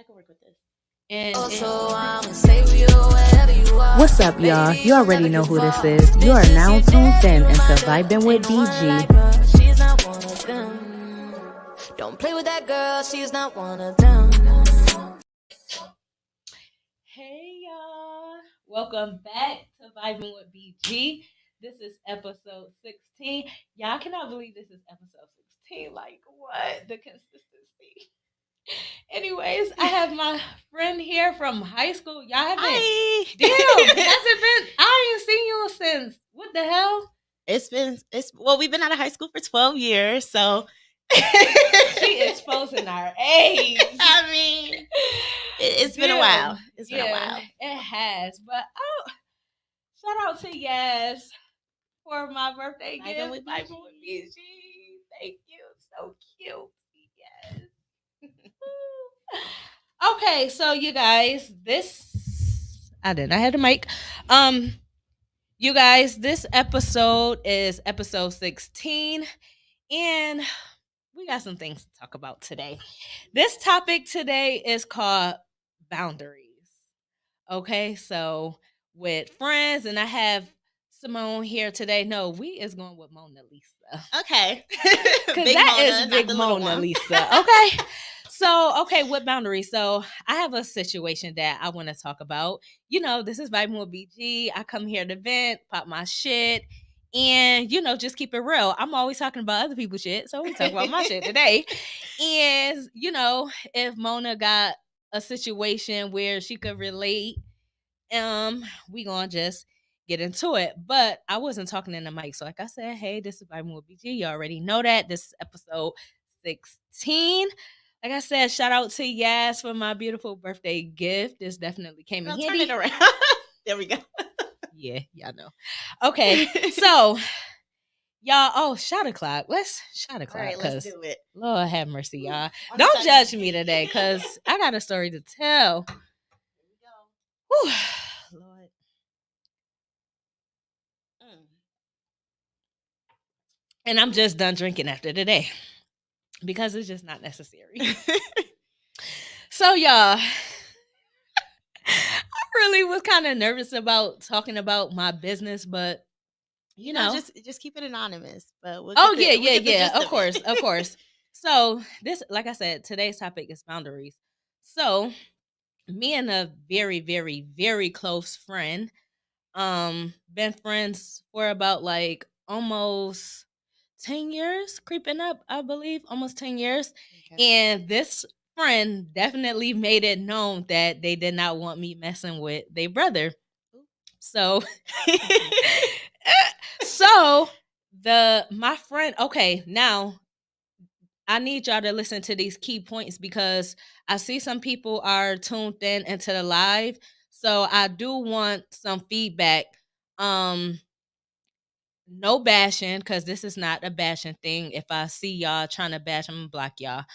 can work with this. And What's up, y'all? You already know who this is. You are now tuned in into Vibing with BG. She's not one of them. Don't play with that girl, she's not one of them. hey, y'all. Welcome back to Vibing with BG. This is episode 16. Y'all cannot believe this is episode 16. Like, what? The consistency. Anyways, I have my friend here from high school. Y'all haven't. Hi. Damn, has it been? I ain't seen you since. What the hell? We've been out of high school for 12 years, so She exposing our age. I mean, it's been a while. It's been a while. It has. But shout out to Yas for my birthday gift. Vibing with Vibing with BG. Thank you. So cute. Yes. Okay, so you guys, I had a mic. You guys, this episode is episode 16, and we got some things to talk about today. This topic today is called boundaries. Okay, so with friends, and I have Simone here today. No, we is going with Mona Lisa. Okay. Because that is Big Mona Lisa. Okay. So, with boundaries. So, I have a situation that I want to talk about. You know, this is Vibing with BG. I come here to vent, pop my shit, and, just keep it real. I'm always talking about other people's shit, so we talk about my shit today. And, if Mona got a situation where she could relate, we gonna just get into it. But I wasn't talking in the mic. So, like I said, hey, this is Vibing with BG. You already know that. This is episode 16. Like I said, shout out to Yas for my beautiful birthday gift. This definitely came in handy. Turn it around. There we go. Yeah, y'all know. Okay, so y'all, shot o'clock. Let's shot o'clock. All right, let's do it. Lord have mercy, y'all. Don't judge me today, because I got a story to tell. Here we go. Whew, Lord. And I'm just done drinking after today, because it's just not necessary. So, y'all, I really was kind of nervous about talking about my business, but just keep it anonymous. But we'll of course. So this, like I said, today's topic is boundaries. So me and a very, very, very close friend, been friends for about like almost 10 years, creeping up, I believe, almost 10 years. Okay. And this friend definitely made it known that they did not want me messing with their brother. So, my friend, okay, now I need y'all to listen to these key points, because I see some people are tuned in into the live. So I do want some feedback. No bashing, because this is not a bashing thing. If I see y'all trying to bash, I'm gonna block y'all.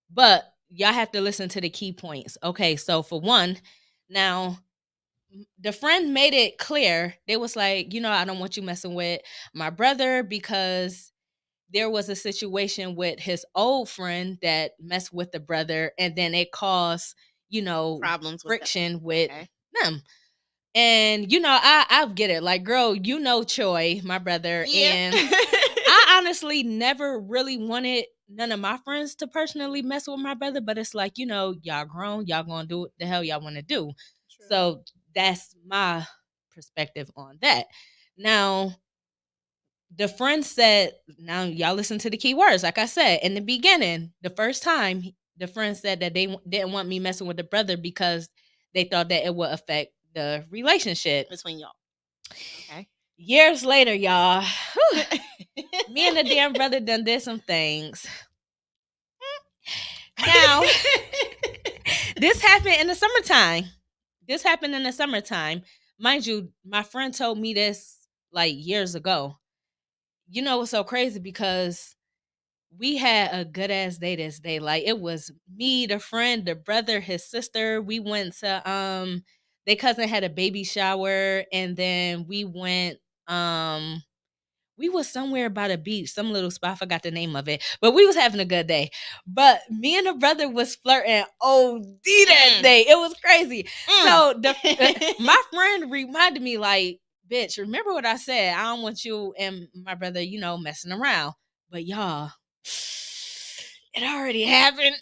But y'all have to listen to the key points. Okay, so for one, now the friend made it clear. They was like, I don't want you messing with my brother, because there was a situation with his old friend that messed with the brother, and then it caused, problems, friction with them. And, I get it. Like, girl, Choi, my brother. Yeah. And I honestly never really wanted none of my friends to personally mess with my brother. But it's like, y'all grown. Y'all going to do what the hell y'all want to do. True. So that's my perspective on that. Now, the friend said, now y'all listen to the key words. Like I said, in the beginning, the first time, the friend said that they didn't want me messing with the brother because they thought that it would affect the relationship between y'all. Okay. Years later, y'all, me and the damn brother did some things. Now, this happened in the summertime. Mind you, my friend told me this like years ago. You know what's so crazy? Because we had a good ass day this day. Like, it was me, the friend, the brother, his sister. We went to their cousin had a baby shower, and then we went we was somewhere by the beach, some little spot, I forgot the name of it, but we was having a good day. But me and the brother was flirting OD that day. It was crazy. So my friend reminded me, like, bitch, remember what I said? I don't want you and my brother, messing around. But y'all, it already happened.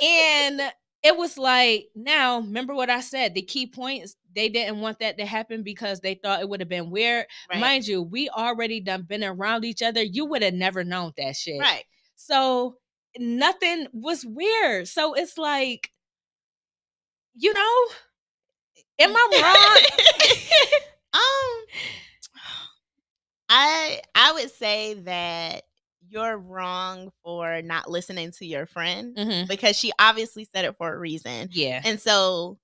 And it was like, now, remember what I said? The key points, they didn't want that to happen because they thought it would have been weird. Right. Mind you, we already done been around each other. You would have never known that shit. Right. So nothing was weird. So it's like, am I wrong? I would say that you're wrong for not listening to your friend because she obviously said it for a reason. Yeah. And so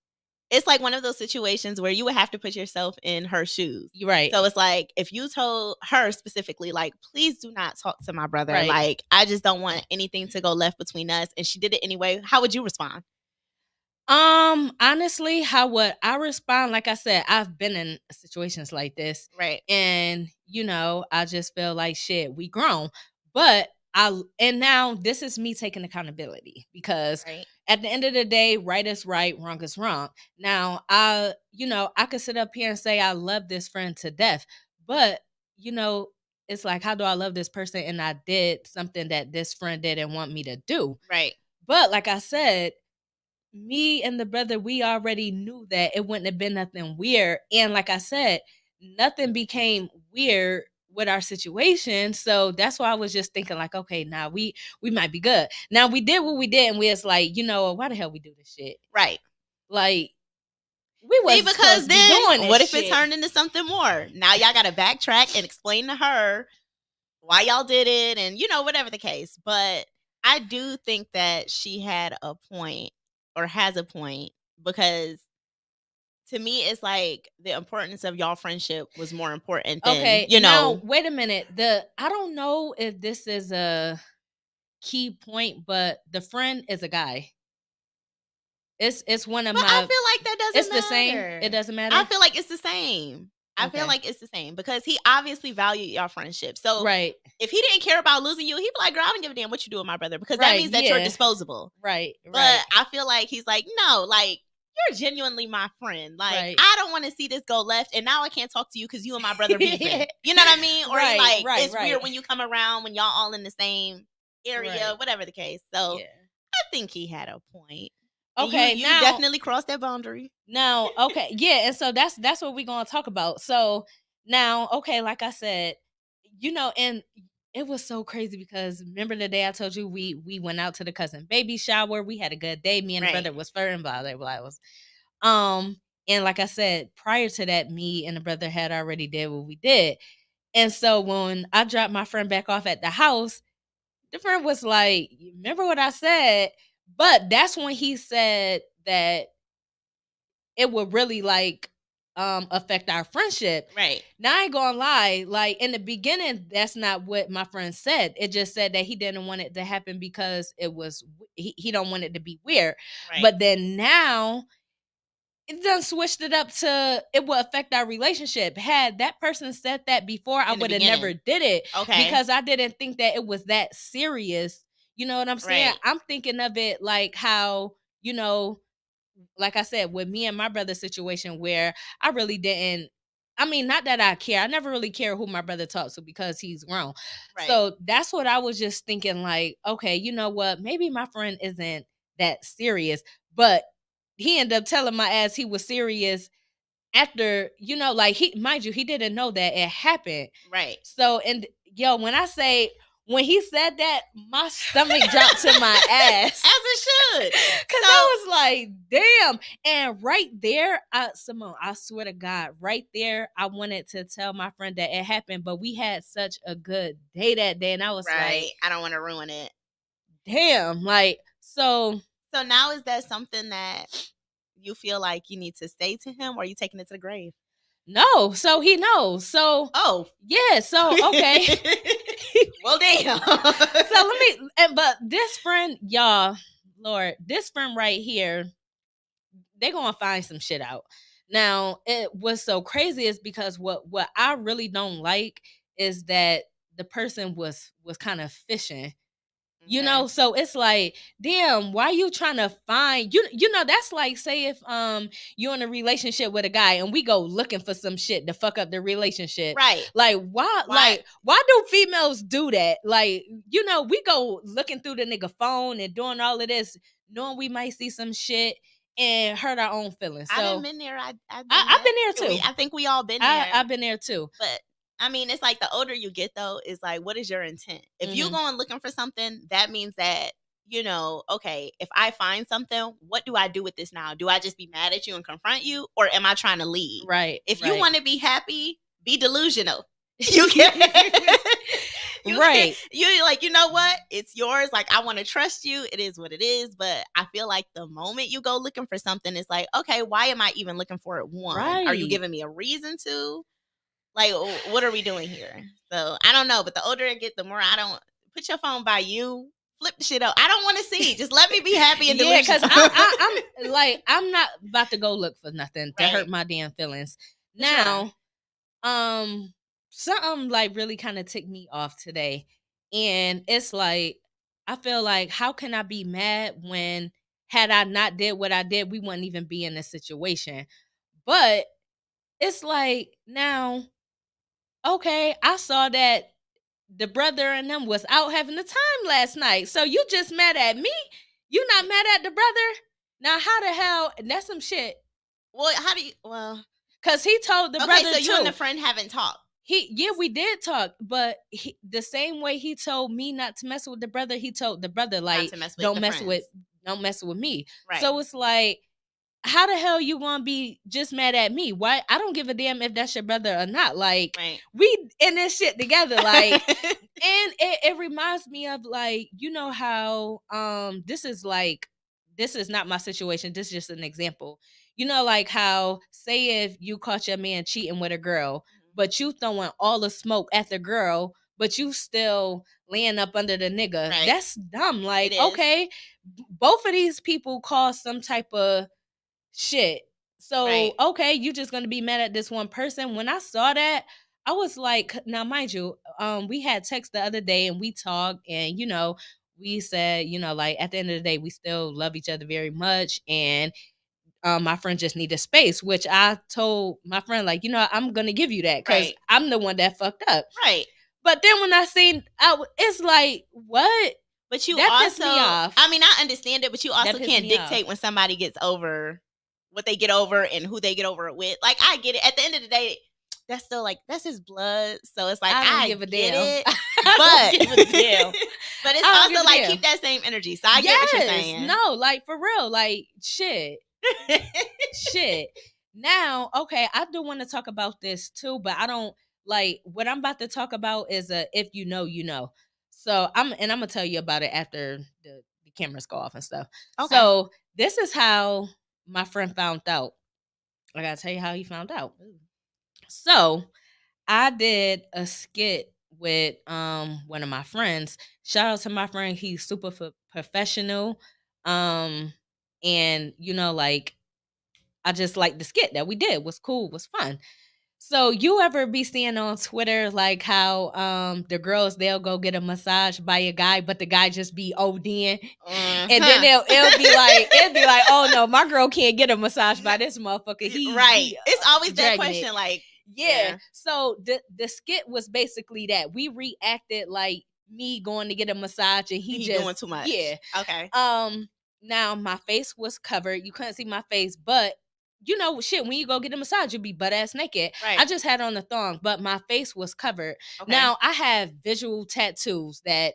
it's like one of those situations where you would have to put yourself in her shoes. Right. So it's like, if you told her specifically, like, please do not talk to my brother. Right. Like, I just don't want anything to go left between us. And she did it anyway. How would you respond? Honestly, how would I respond? Like I said, I've been in situations like this. Right. And, I just feel like shit, we grown. But and now this is me taking accountability because at the end of the day, right is right, wrong is wrong. Now, I could sit up here and say I love this friend to death, but it's like, how do I love this person and I did something that this friend didn't want me to do? Right. But like I said, me and the brother, we already knew that it wouldn't have been nothing weird. And like I said, nothing became weird with our situation. So that's why I was just thinking like, okay, now we might be good. Now we did what we did and we was like, why the hell we do this shit? Right. Like, we wasn't because then doing this what if shit. It turned into something more? Now y'all got to backtrack and explain to her why y'all did it and, whatever the case. But I do think that she had a point or has a point because to me, it's like the importance of y'all friendship was more important than, Now, wait a minute. I don't know if this is a key point, but the friend is a guy. It's one of but my. I feel like that doesn't matter. It's the same. It doesn't matter. I feel like it's the same. I feel like it's the same because he obviously valued y'all friendship. So if he didn't care about losing you, he'd be like, girl, I don't give a damn what you do with my brother because that means that you're disposable. Right. But I feel like he's like, no, like, you're genuinely my friend. Like, I don't want to see this go left. And now I can't talk to you because you and my brother beefing. You know what I mean? Or it's weird when you come around when y'all all in the same area, whatever the case. So I think he had a point. Okay, you definitely crossed that boundary. Now, okay, yeah, and so that's what we're gonna talk about. So now, okay, like I said, and it was so crazy because remember the day I told you we went out to the cousin baby shower. We had a good day. Me and the brother was flirting, blah blah blah. And like I said, prior to that, me and the brother had already did what we did. And so when I dropped my friend back off at the house, the friend was like, "Remember what I said?" But that's when he said that it would really like affect our friendship. Right. Now I ain't gonna lie, like in the beginning, that's not what my friend said. It just said that he didn't want it to happen because it was he don't want it to be weird. Right. But then now it done switched it up to it will affect our relationship. Had that person said that before, I would have never did it. Okay. Because I didn't think that it was that serious. You know what I'm saying? Right. I'm thinking of it like how, like I said, with me and my brother's situation where I really didn't, I mean, not that I care. I never really care who my brother talks to because he's grown. Right. So that's what I was just thinking like, okay, you know what? Maybe my friend isn't that serious, but he ended up telling my ass he was serious after, like mind you, he didn't know that it happened. Right. So, and when he said that, my stomach dropped to my ass. As it should. Because I was like, damn. And right there, Simone, I swear to God, right there, I wanted to tell my friend that it happened, but we had such a good day that day. And I was like, I don't want to ruin it. Damn. Like, so now is that something that you feel like you need to say to him or are you taking it to the grave? No. So he knows. So. Oh. Yeah. So, okay. Well, damn. So but this friend, y'all, Lord, this friend right here, they're going to find some shit out. Now, what's so crazy is because what I really don't like is that the person was kind of fishing. You Okay. know, so it's like, damn, why you trying to find you know, that's like, say if you're in a relationship with a guy and we go looking for some shit to fuck up the relationship. Right. Like why do females do that? Like, you know, we go looking through the nigga phone and doing all of this, knowing we might see some shit and hurt our own feelings. So I've been there. I've been there too. I think we all been there. I've been there too. But I mean, it's like the older you get, though, is like, what is your intent? If you're going looking for something, that means that, you know, okay, if I find something, what do I do with this now? Do I just be mad at you and confront you, or am I trying to leave? Right. If you want to be happy, be delusional. You can. Right. You like, you know what? It's yours. Like, I want to trust you. It is what it is. But I feel like the moment you go looking for something, it's like, okay, why am I even looking for it? One, are you giving me a reason to? Like, what are we doing here? So I don't know. But the older I get, the more I don't put your phone by you. Flip the shit up. I don't want to see. Just let me be happy and delusional. Yeah, because I'm like, I'm not about to go look for nothing to hurt my damn feelings. Now, something like really kind of ticked me off today, and it's like, I feel like, how can I be mad when, had I not did what I did, we wouldn't even be in this situation? But it's like, now, okay, I saw that the brother and them was out having a time last night. So you just mad at me? You not mad at the brother? Now how the hell? That's some shit. Well, how do you? Well, because he told the brother so too. you and the friend haven't talked. We did talk, but the same way he told me not to mess with the brother, he told the brother, like, don't mess with me. Right. So it's like, how the hell you gonna be just mad at me? Why? I don't give a damn if that's your brother or not. Like, we in this shit together. Like, and it reminds me of, like, you know how this is not my situation. This is just an example. You know, like how, say if you caught your man cheating with a girl, but you throwing all the smoke at the girl, but you still laying up under the nigga. Right. That's dumb. Like, okay, both of these people caused some type of shit. So, okay, you just gonna be mad at this one person. When I saw that, I was like, now mind you, we had text the other day and we talked, and, you know, we said, you know, like, at the end of the day, we still love each other very much, and my friend just needed space, which I told my friend, like, you know, I'm gonna give you that because I'm the one that fucked up. Right. But then when I seen, it's like, what? But you that also, pissed me off. I mean, I understand it, but you also can't dictate when somebody gets over what they get over and who they get over it with. Like, I get it. At the end of the day, that's still like, that's his blood. So it's like, I give a damn. It, but it's also like, keep that same energy. So I get what you're saying. No, like, for real, like, shit. Shit. Now, okay, I do want to talk about this too, but I don't, like, what I'm about to talk about is if you know, you know. So I'm gonna tell you about it after the cameras go off and stuff. Okay. So this is how my friend found out. I gotta tell you how he found out. So I did a skit with one of my friends. Shout out to my friend. He's super professional. And, you know, like, I just like the skit that we did. Was cool, was fun. So you ever be seeing on Twitter, like, how the girls, they'll go get a massage by a guy, but the guy just be ODing, and then it'll be like, oh no, my girl can't get a massage by this motherfucker. It's always that question, like, yeah. So the skit was basically that we reacted like me going to get a massage, and he just doing too much. Yeah. Okay. Now my face was covered. You couldn't see my face, but you know, shit, when you go get a massage, you be butt ass naked. Right. I just had on the thong, but my face was covered. Okay. Now, I have visual tattoos that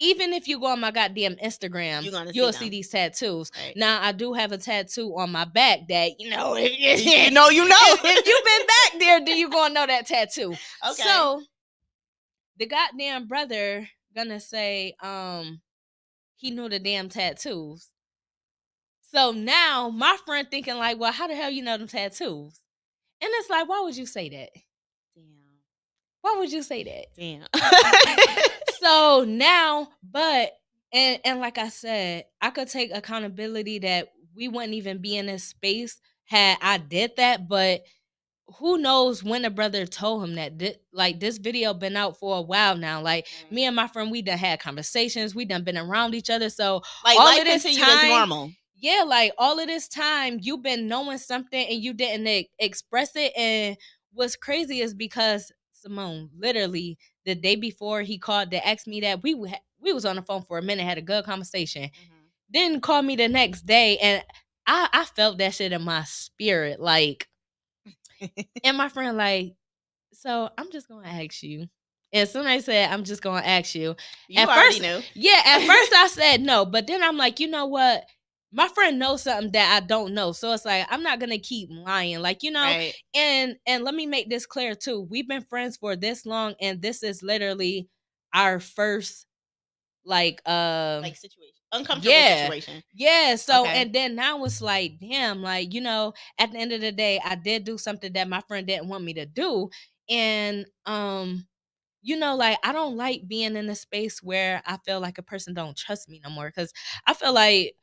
even if you go on my goddamn Instagram, you'll see these tattoos. Right. Now, I do have a tattoo on my back that, you know, if you've been back there, then you gonna know that tattoo. Okay. So, the goddamn brother gonna say, he knew the damn tattoos. So now my friend thinking like, well, how the hell you know them tattoos? And it's like, why would you say that? Damn. Why would you say that? Damn. So now, but, and like I said, I could take accountability that we wouldn't even be in this space had I did that, but who knows when the brother told him that this video been out for a while now. Like me and my friend, we done had conversations, we done been around each other. So like all life of this continued time, as normal. Yeah, like all of this time you've been knowing something and you didn't express it. And what's crazy is because Simone, literally the day before he called to ask me that, we was on the phone for a minute, had a good conversation. Didn't call me the next day, and I felt that shit in my spirit, like. And my friend like, so I'm just gonna ask you. And soon I said, I'm just gonna ask you. You already knew. Yeah, at first I said no, but then I'm like, you know what? My friend knows something that I don't know. So it's like, I'm not gonna keep lying. Like, Right. and let me make this clear too. We've been friends for this long, and this is literally our first like situation. Uncomfortable situation. Yeah. So Okay. and then now it's like, damn, like, at the end of the day, I did do something that my friend didn't want me to do. And like I don't like being in a space where I feel like a person don't trust me no more. Cause I feel like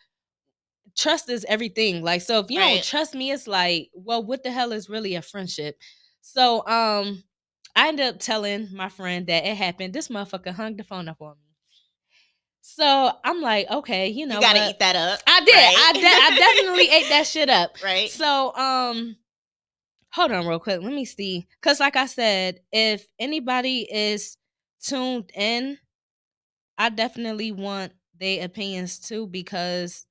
trust is everything. Like, so if you don't trust me, it's like, well, what the hell is really a friendship? So I ended up telling my friend that it happened. This motherfucker hung the phone up on me. So I'm like, okay, you gotta eat that up. I did. Right? I definitely ate that shit up. Right. So hold on real quick. Let me see. Cause like I said, if anybody is tuned in, I definitely want their opinions too, because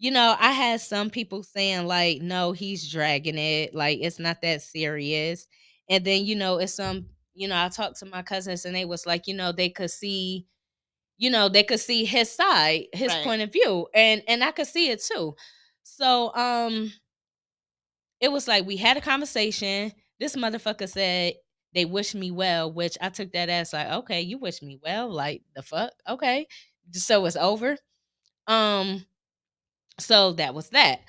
I had some people saying like, no, he's dragging it, like it's not that serious. And then it's some, I talked to my cousins and they was like, they could see his side, his point of view, and I could see it too. So it was like we had a conversation. This motherfucker said they wish me well, which I took that as like, okay, you wish me well, like the fuck, okay, so it's over. So that was that.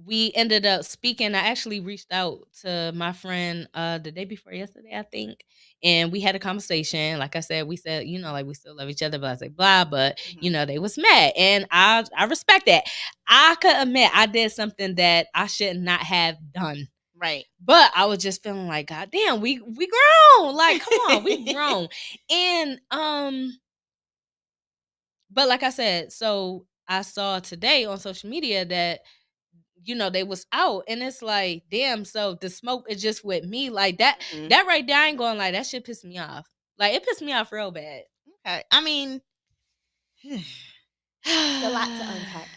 We ended up speaking. I actually reached out to my friend the day before yesterday, I think. And we had a conversation. Like I said, we said, like we still love each other, blah, blah, blah. But, they was mad. And I respect that. I could admit I did something that I should not have done. Right. But I was just feeling like, God damn, we grown. Like, come on, we grown. And but like I said, so I saw today on social media that they was out, and it's like, damn, so the smoke is just with me, like that. That right there, I ain't going like that shit pissed me off. Like it pissed me off real bad. Okay. I mean, it's a lot to unpack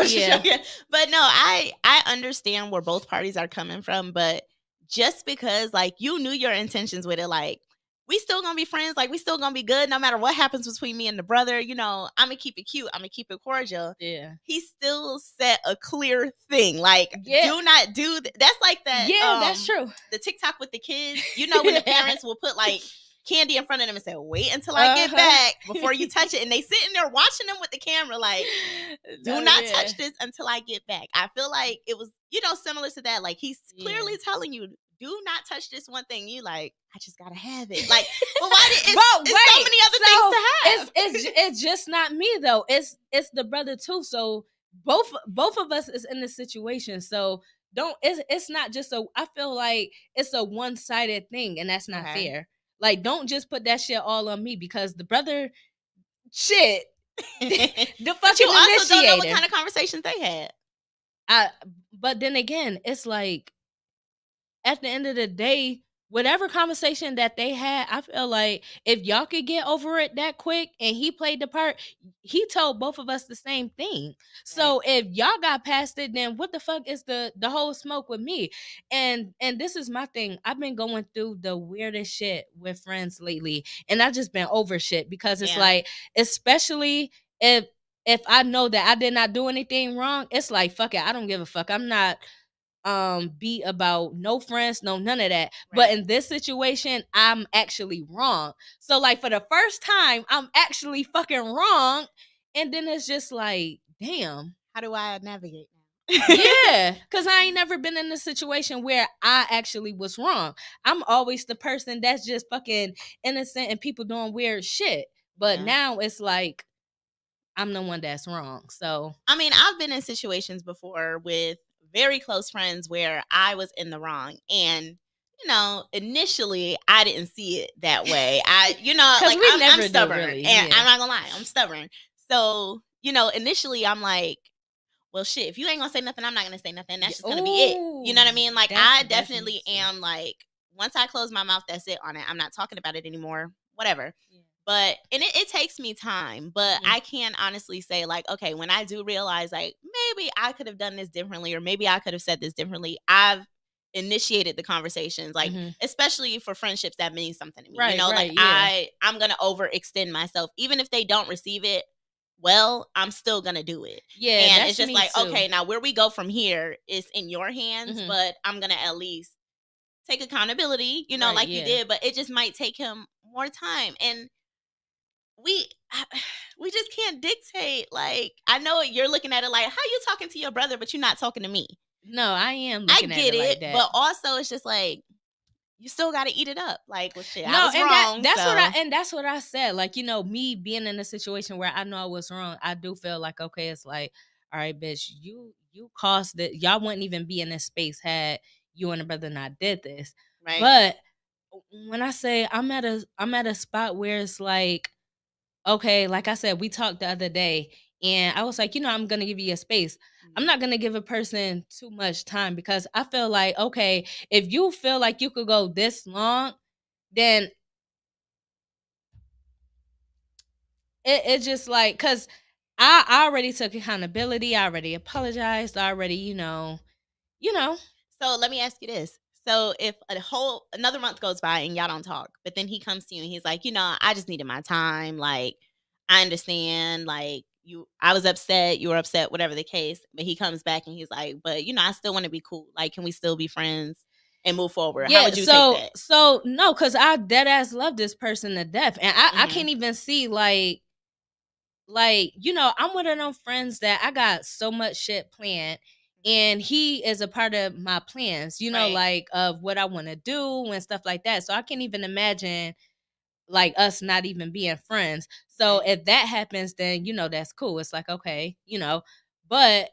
here. No, but no, I understand where both parties are coming from, but just because like you knew your intentions with it, like we still gonna be friends, like we still gonna be good no matter what happens between me and the brother. I'm gonna keep it cute, I'm gonna keep it cordial. Yeah, he still set a clear thing, like do not do that's like that. Yeah, that's true. The TikTok with the kids, when the parents will put like candy in front of them and say, wait until I get back before you touch it, and they sitting there watching them with the camera like, do not touch this until I get back. I feel like it was similar to that. Like he's clearly telling you, do not touch this one thing. You like, I just gotta have it. Like, well, why did it's so many other things to have? It's just not me though. It's the brother too. So both of us is in this situation. So it's not just I feel like it's a one-sided thing, and that's not fair. Like, don't just put that shit all on me, because the brother shit. The fucking you also don't know what kind of conversations they had. But then again, it's like at the end of the day, whatever conversation that they had, I feel like if y'all could get over it that quick, and he played the part, he told both of us the same thing. So if y'all got past it, then what the fuck is the whole smoke with me? And this is my thing. I've been going through the weirdest shit with friends lately, and I've just been over shit, because it's like, especially if I know that I did not do anything wrong, it's like, fuck it, I don't give a fuck. I'm not be about no friends, no none of that. But in this situation, I'm actually wrong. So like for the first time, I'm actually fucking wrong. And then it's just like, damn. How do I navigate now? Yeah, because I ain't never been in a situation where I actually was wrong. I'm always the person that's just fucking innocent and people doing weird shit. But now it's like, I'm the one that's wrong. So I mean, I've been in situations before with very close friends where I was in the wrong. And, initially I didn't see it that way. Like I'm stubborn. Really, and I'm not gonna lie, I'm stubborn. So, initially I'm like, well, shit, if you ain't gonna say nothing, I'm not gonna say nothing. That's just gonna be it. You know what I mean? Like, I definitely am like, once I close my mouth, that's it on it. I'm not talking about it anymore, whatever. Yeah. But, and it takes me time, but I can honestly say, like, okay, when I do realize, like, maybe I could have done this differently, or maybe I could have said this differently, I've initiated the conversations, like, especially for friendships that mean something to me. Right, like, I'm gonna overextend myself. Even if they don't receive it, well, I'm still gonna do it. Yeah, and it's just like, too. Okay, now where we go from here is in your hands, but I'm gonna at least take accountability, like you did. But it just might take him more time, and we just can't dictate. Like, I know you're looking at it like, how you talking to your brother, but you're not talking to me. No, I am. I get it, like that. But also, it's just like, you still got to eat it up. Like, well, shit, I was wrong. That's what I said. Like, me being in a situation where I know I was wrong, I do feel like, okay, it's like, all right, bitch, you caused it. Y'all wouldn't even be in this space had you and the brother not did this. Right. But when I say I'm at a spot where it's like, okay, like I said, we talked the other day, and I was like, I'm going to give you a space. I'm not going to give a person too much time, because I feel like, okay, if you feel like you could go this long, then it's just like, because I already took accountability. I already apologized. I already, So let me ask you this. So if another month goes by and y'all don't talk, but then he comes to you and he's like, I just needed my time. Like, I understand, like, I was upset, you were upset, whatever the case. But he comes back and he's like, but I still want to be cool. Like, can we still be friends and move forward? Yeah, how would you take that? So no, because I dead ass love this person to death. And I can't even see like, I'm one of them friends that I got so much shit planned. And he is a part of my plans, right. like of what I want to do and stuff like that. So I can't even imagine like us not even being friends. So if that happens, then, that's cool. It's like, okay, but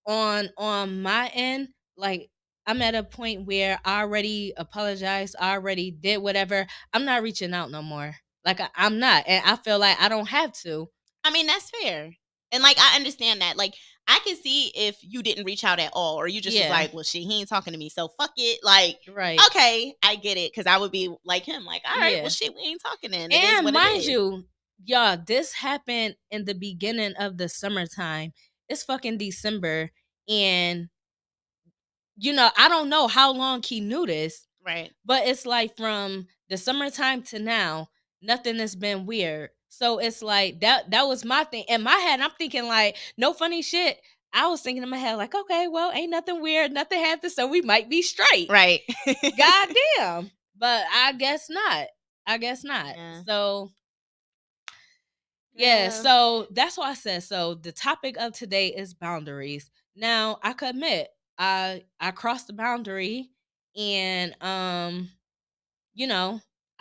on my end, like, I'm at a point where I already apologized. I already did whatever. I'm not reaching out no more. Like, I'm not. And I feel like I don't have to. I mean, that's fair. And like, I understand that. Like, I can see if you didn't reach out at all, or you just was like, well, shit, he ain't talking to me, so fuck it. Like, right. Okay, I get it. Because I would be like him, like, all right, well, shit, we ain't talking then. And mind you, y'all, this happened in the beginning of the summertime. It's fucking December. And, I don't know how long he knew this. Right. But it's like from the summertime to now, nothing has been weird. So it's like that was my thing. In my head, I'm thinking like, no funny shit. I was thinking in my head like, okay, well, ain't nothing weird. Nothing happened. So we might be straight. Right. Goddamn. But I guess not. Yeah. So, yeah. So that's why I said, so the topic of today is boundaries. Now, I could admit, I crossed the boundary, and,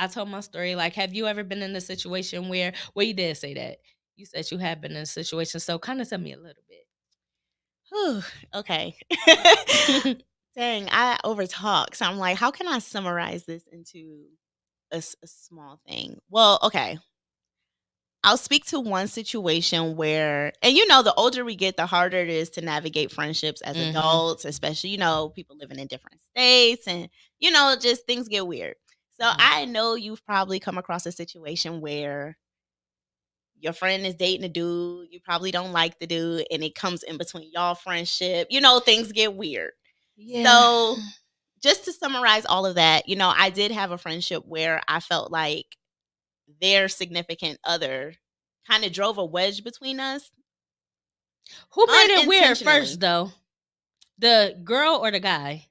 I told my story. Like, have you ever been in a situation where you did say that? You said you have been in a situation. So kind of tell me a little bit. Whew, okay. Dang, I overtalk. So I'm like, how can I summarize this into a small thing? Well, okay. I'll speak to one situation where, and the older we get, the harder it is to navigate friendships as adults, especially, people living in different states, and, just things get weird. So I know you've probably come across a situation where your friend is dating a dude, you probably don't like the dude, and it comes in between y'all friendship. Things get weird. Yeah. So just to summarize all of that, I did have a friendship where I felt like their significant other kind of drove a wedge between us. Who made it weird first, though? The girl or the guy?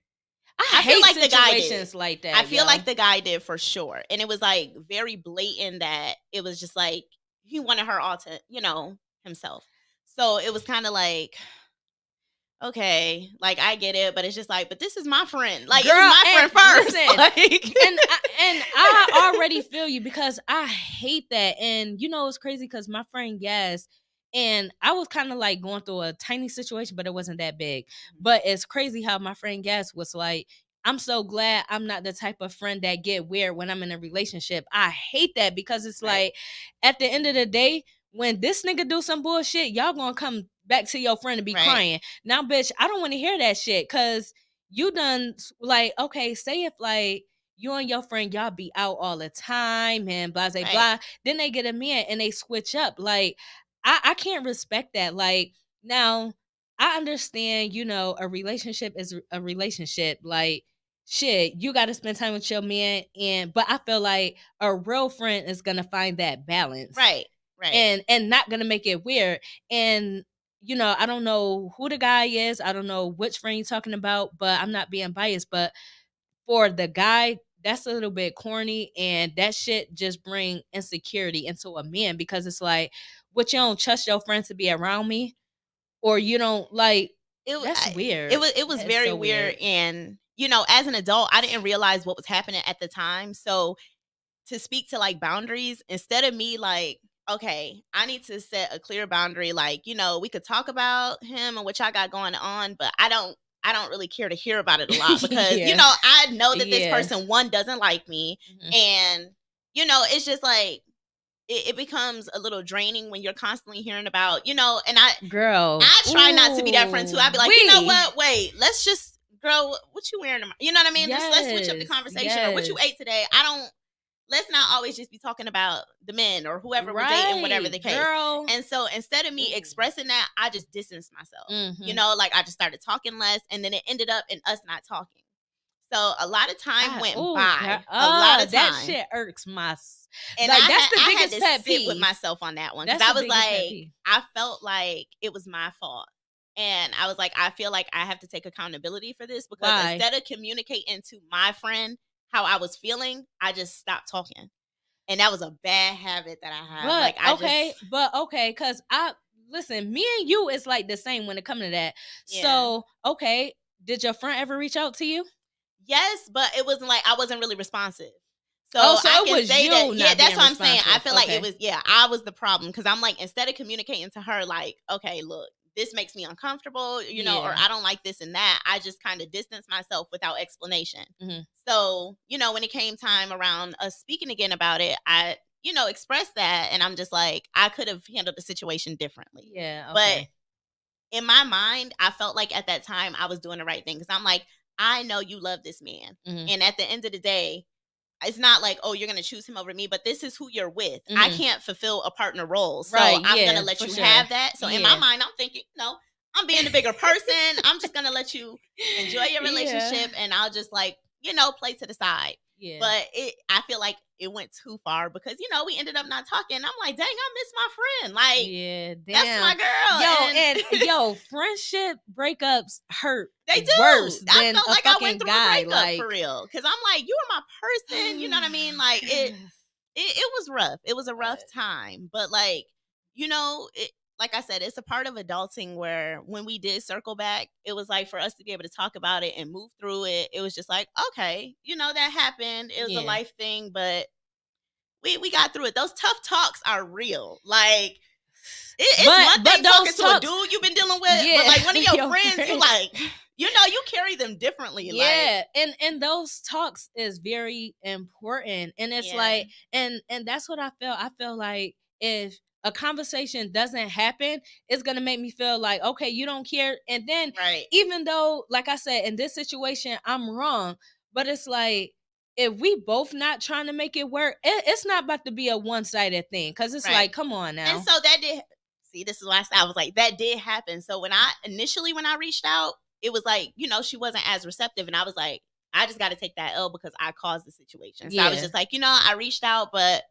I hate like situations like that. I feel like the guy did for sure. And it was like very blatant that it was just like he wanted her all to, himself. So it was kind of like, okay, like I get it, but it's just like, but this is my friend. Like, girl, it was my friend first. Listen, like, and I already feel you, because I hate that. And it's crazy because my friend Yas, And I was kind of like going through a tiny situation, but it wasn't that big. But it's crazy how my friend Gas was like, I'm so glad I'm not the type of friend that get weird when I'm in a relationship. I hate that because it's like at the end of the day, when this nigga do some bullshit, y'all gonna come back to your friend and be crying. Now, bitch, I don't want to hear that shit because you done like, okay, say if like you and your friend, y'all be out all the time and blah, blah, blah. Then they get a man and they switch up. Like, I can't respect that. Like, now I understand, you know, a relationship is a relationship. Like, shit, you got to spend time with your man, but I feel like a real friend is gonna find that balance, right, and not gonna make it weird. And you know, I don't know who the guy is, I don't know which friend you're talking about, but I'm not being biased. But for the guy, that's a little bit corny, and that shit just bring insecurity into a man because it's like, what, you don't trust your friends to be around me, or you don't like that's weird. It was very weird. And you know, as an adult, I didn't realize what was happening at the time. So to speak to like boundaries, instead of me like, okay, I need to set a clear boundary. Like, you know, we could talk about him and what y'all got going on, but I don't really care to hear about it a lot because you know, I know that this person, one, doesn't like me, and you know, it's just like it becomes a little draining when you're constantly hearing about, you know. And I try not to be that friend too. I'd be like, you know what, wait, let's just, girl, what you wearing tomorrow? You know what I mean? Just let's switch up the conversation. Or what you ate today. Let's not always just be talking about the men or whoever we're dating, whatever the case. Girl. And so instead of me expressing that, I just distanced myself. You know, like I just started talking less, and then it ended up in us not talking. So a lot of time went by. A lot of time. That shit irks my. And like, that's the biggest pet I had to peeve sit with myself on that one, because I was like, I felt like it was my fault. And I was like, I feel like I have to take accountability for this, because instead of communicating to my friend how I was feeling, I just stopped talking. And that was a bad habit that I had. But because listen, me and you is like the same when it comes to that. Yeah. So, okay, did your friend ever reach out to you? Yes, but it wasn't like I wasn't really responsive. So, I can say that. Yeah, that's what I'm saying. I feel like it was, I was the problem, because I'm like, instead of communicating to her, like, okay, look, this makes me uncomfortable, you know, or I don't like this and that, I just kind of distanced myself without explanation. So, you know, when it came time around us speaking again about it, I, you know, expressed that, and I'm just like, I could have handled the situation differently. Yeah. Okay. But in my mind, I felt like at that time I was doing the right thing, because I'm like, I know you love this man. And at the end of the day, it's not like, oh, you're going to choose him over me, but this is who you're with. I can't fulfill a partner role. So I'm going to let you have that. So in my mind, I'm thinking, no, I'm being the bigger person. I'm just going to let you enjoy your relationship, and I'll just like, you know, play to the side. Yeah. But I feel like it went too far, because, you know, we ended up not talking. I'm like, dang, I miss my friend. Like, that's my girl. And friendship breakups hurt. They do. Worse I than felt like I went through a breakup, like, for real. Because I'm like, you are my person. You know what I mean? Like, it was rough. It was a rough time. But like, you know, like I said, it's a part of adulting where when we did circle back, it was like for us to be able to talk about it and move through it. It was just like, okay, you know, that happened. It was a life thing, but we got through it. Those tough talks are real. Like, it's one thing talking to a dude you've been dealing with, but like one of your friends, you like, you know, you carry them differently. Yeah, like, and those talks is very important. And it's like, and that's what I feel. I feel like if a conversation doesn't happen, it's gonna make me feel like, okay, you don't care. And then even though, like I said, in this situation, I'm wrong, but it's like, if we both not trying to make it work, it's not about to be a one-sided thing. Because it's like, come on now. And so that did, see, this is why I was like, that did happen. So when I reached out, it was like, you know, she wasn't as receptive. And I was like, I just got to take that L because I caused the situation. So I was just like, you know, I reached out, but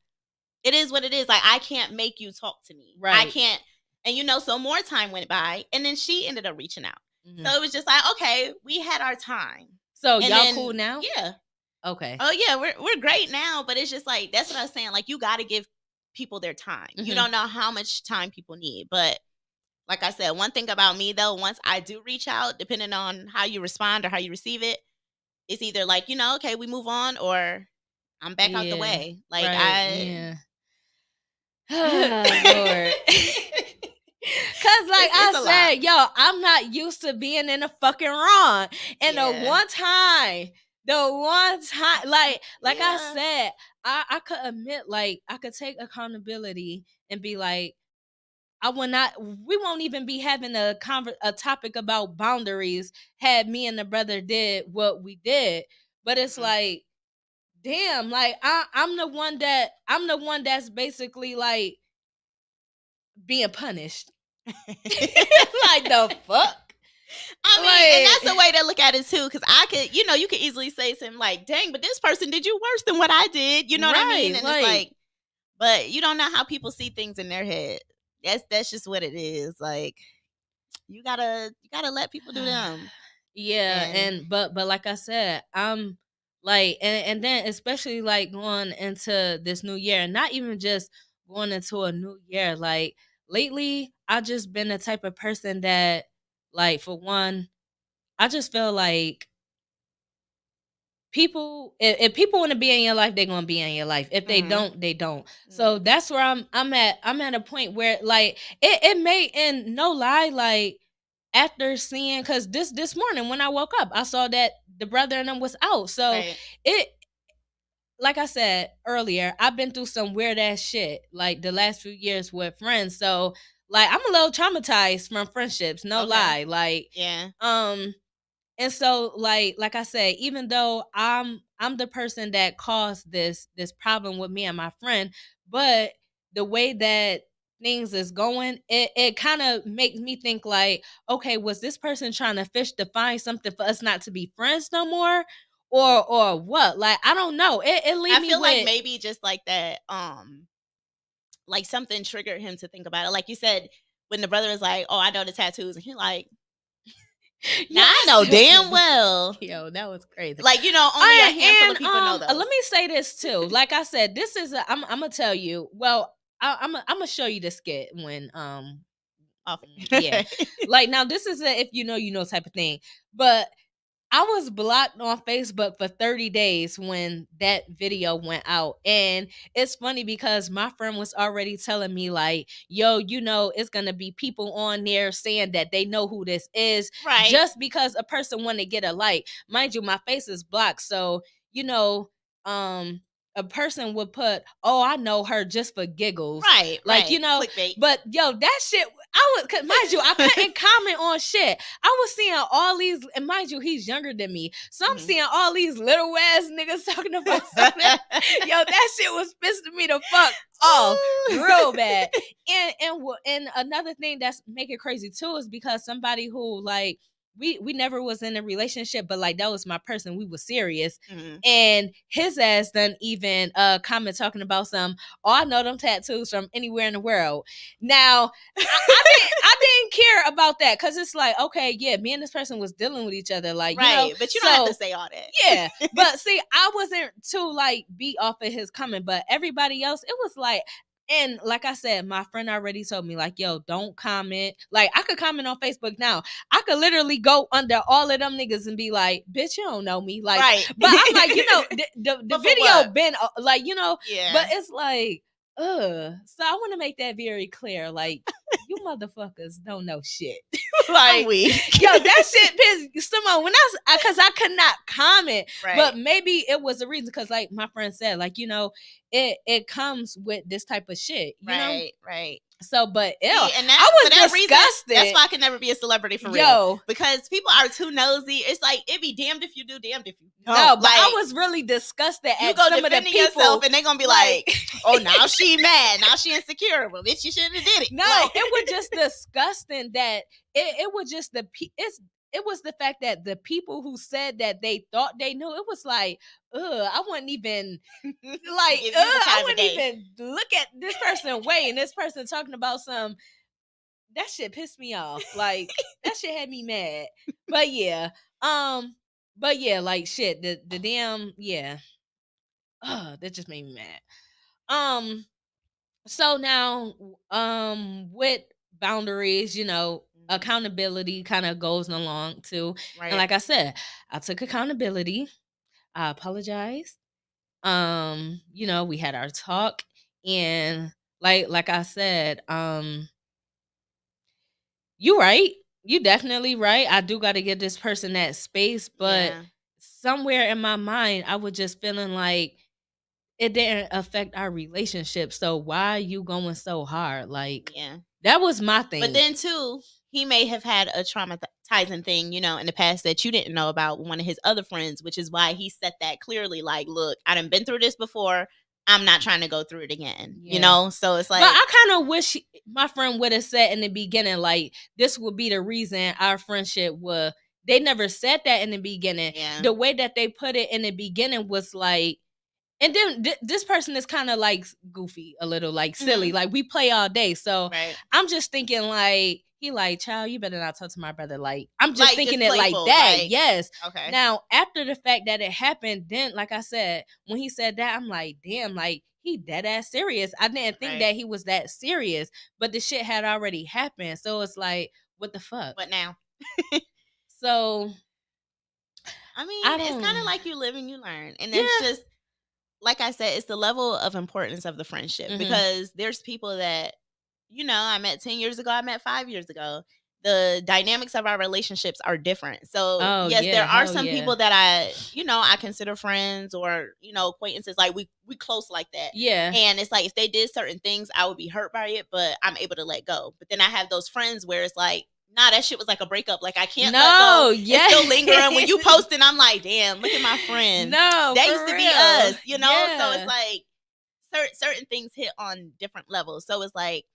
it is what it is. Like, I can't make you talk to me. I can't. And, you know, so more time went by, and then she ended up reaching out. So it was just like, okay, we had our time. So y'all cool now? Yeah. Okay. Oh yeah, we're great now, but it's just like, that's what I was saying. Like, you got to give people their time. You don't know how much time people need. But like I said, one thing about me though, once I do reach out, depending on how you respond or how you receive it, it's either like, you know, okay, we move on, or I'm back out the way. Like, Lord. Cause like It's a I lot. said, yo, I'm not used to being in the fucking wrong. And Yeah. the one time, like I Yeah. said, I could admit, like, I could take accountability and be like, we won't even be having a topic about boundaries had me and the brother did what we did. But it's Mhm. like, damn, like I'm the one that's basically like being punished. Like the fuck? I mean, and that's Like, the way to look at it too. Because I could, you could easily say something like, "Dang, but this person did you worse than what I did." You know what I mean? right, And like- it's like, but you don't know how people see things in their head. That's just what it is. Like, you gotta let people do them. yeah, And- but like I said, I'm like, and then especially like going into this new year, and not even just going into a new year. Like lately, I just been the type of person that, like, for one, I just feel like people, if people want to be in your life, they're gonna be in your life. If they Mhm. don't, they don't. So that's where I'm at. I'm at a point where, like, it may, and no lie, like, after seeing, because this morning when I woke up, I saw that the brother and them was out. So Right. it, like I said earlier, I've been through some weird ass shit like the last few years with friends. So like I'm a little traumatized from friendships, no Okay. lie. Like Yeah. and so like I said, even though I'm the person that caused this problem with me and my friend, but the way that things is going, it kind of makes me think like, okay, was this person trying to fish to find something for us not to be friends no more? Or what? Like I don't know. It leave I me feel like with maybe just like that, like something triggered him to think about it. Like you said, when the brother was like, "Oh, I know the tattoos," and he like, "Now I know damn well." Yo, that was crazy. Like, only a handful of people know those. Let me say this too. Like I said, this is I'm gonna tell you. Well, I'm gonna show you the skit when yeah. Like now this is a if you know type of thing. But I was blocked on Facebook for 30 days when that video went out. And it's funny because my friend was already telling me, like, yo, it's going to be people on there saying that they know who this is. Right. Just because a person want to get a like. Mind you, my face is blocked. So, a person would put, oh, I know her just for giggles. Right. Like, right. Clickbait. but yo, that shit, mind you, I couldn't comment on shit. I was seeing all these, and mind you, he's younger than me. So I'm seeing all these little ass niggas talking about something. Yo, that shit was pissing me the fuck off real bad. And another thing that's making crazy too is because somebody who like we never was in a relationship, but like that was my person. We were serious. And his ass done even comment talking about I know them tattoos from anywhere in the world. Now I didn't care about that because it's like, okay, yeah, me and this person was dealing with each other, like, right, but you don't have to say all that. Yeah, but see, I wasn't too like beat off of his comment, but everybody else, it was like. And like I said, my friend already told me, like, yo, don't comment. Like, I could comment on Facebook now. I could literally go under all of them niggas and be like, bitch, you don't know me. Like, right. But I'm like, the video what? been, like, yeah. But it's like, so I want to make that very clear. Like, you motherfuckers don't know shit. Like, I'm weak. Yo, that shit pissed Simone when because I could not comment. Right. But maybe it was a reason because, like my friend said, like, it comes with this type of shit. You know? Right. So, but ew, and I was that disgusted. That's why I could never be a celebrity for real. Yo, because people are too nosy. It's like it be damned if you do, damned if you don't. No, but like, I was really disgusted you at go some of the defending people, yourself, and they gonna be like, "Oh, now she mad. Now she insecure. Well, bitch, you shouldn't have did it." No, like, it was just disgusting that it was just it was the fact that the people who said that they thought they knew, it was like, I wouldn't even like, I wouldn't even look at this person way and this person talking about that shit pissed me off. Like that shit had me mad. But yeah, like shit, the damn, yeah. That just made me mad. So now, with boundaries, accountability kind of goes along too. right. And like I said, I took accountability. I apologized. We had our talk, and like I said, You right. You definitely right. I do got to give this person that space, but Yeah. somewhere in my mind, I was just feeling like it didn't affect our relationship. So why are you going so hard? Like, Yeah. that was my thing. But then too, he may have had a traumatizing thing, you know, in the past that you didn't know about with one of his other friends, which is why he said that clearly. Like, look, I done been through this before. I'm not trying to go through it again. Yeah. You know, so it's like. But I kind of wish my friend would have said in the beginning, like, this would be the reason our friendship would. They never said that in the beginning. Yeah. The way that they put it in the beginning was like, and then this person is kind of like goofy, a little like silly. Like, we play all day. So Right. I'm just thinking like, he like, child, you better not talk to my brother. Like, I'm just Like, thinking just it like playful, that. like- Yes. Okay. Now, after the fact that it happened, then, like I said, when he said that, I'm like, damn, like, he dead ass serious. I didn't think Right. that he was that serious, but the shit had already happened. So it's like, what the fuck? But now, So, I mean, I it's don't- kind of like you live and you learn. And Yeah. it's just, like I said, it's the level of importance of the friendship. Mhm. Because there's people that, you know, I met 10 years ago, I met 5 years ago. The dynamics of our relationships are different. So, Oh, yes, yeah, there are hell some yeah. people that I consider friends or, acquaintances. Like, we close like that. yeah. And it's like, if they did certain things, I would be hurt by it, but I'm able to let go. But then I have those friends where it's like, nah, that shit was like a breakup. Like, I can't let go. yeah. It's still lingering. When you post it, I'm like, damn, look at my friend. No, That for used to be real. us, you know? Yeah. So it's like certain things hit on different levels. So it's like,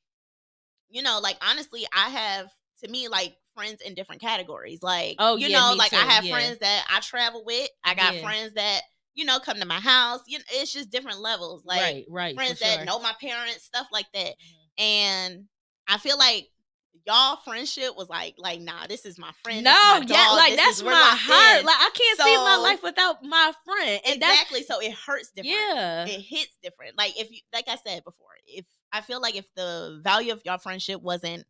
like, honestly, I have, to me, like, friends in different categories. Like, Oh, yeah, me like, too, I have yeah. friends that I travel with. I got Yeah. friends that, come to my house. It's just different levels. Like, right. friends for that sure. know my parents, stuff like that. Mhm. And I feel like y'all friendship was like, nah, this is my friend. No, this is my yeah, dog, like this that's is, my we're locked heart. in. Like, I can't see my So- life without my friend. And Exactly. So it hurts that's different. yeah. It hits different. Like, if you, like I said before, if I feel like if the value of your friendship wasn't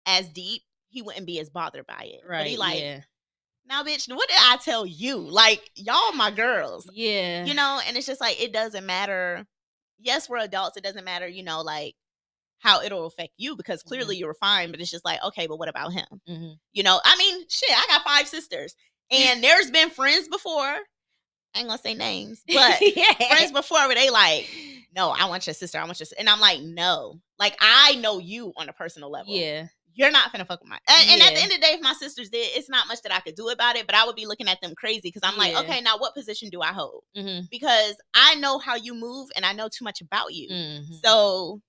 as deep, he wouldn't be as bothered by it. Right. But he like, yeah. now, bitch, what did I tell you? Like, y'all my girls. Yeah. And it's just like, it doesn't matter. Yes, we're adults. It doesn't matter, like, how it'll affect you, because clearly you were fine. But it's just like, okay, but what about him? Mhm. I mean, shit, I got 5 sisters. And there's been friends before. I ain't gonna say names, but yeah. friends before where they like, no, I want your sister. I want your sister. And I'm like, no. Like, I know you on a personal level. Yeah. You're not finna fuck with my. And at the Yeah. end of the day, if my sisters did, it's not much that I could do about it. But I would be looking at them crazy, because I'm like, Yeah. okay, now what position do I hold? Mhm. Because I know how you move and I know too much about you. Mhm. So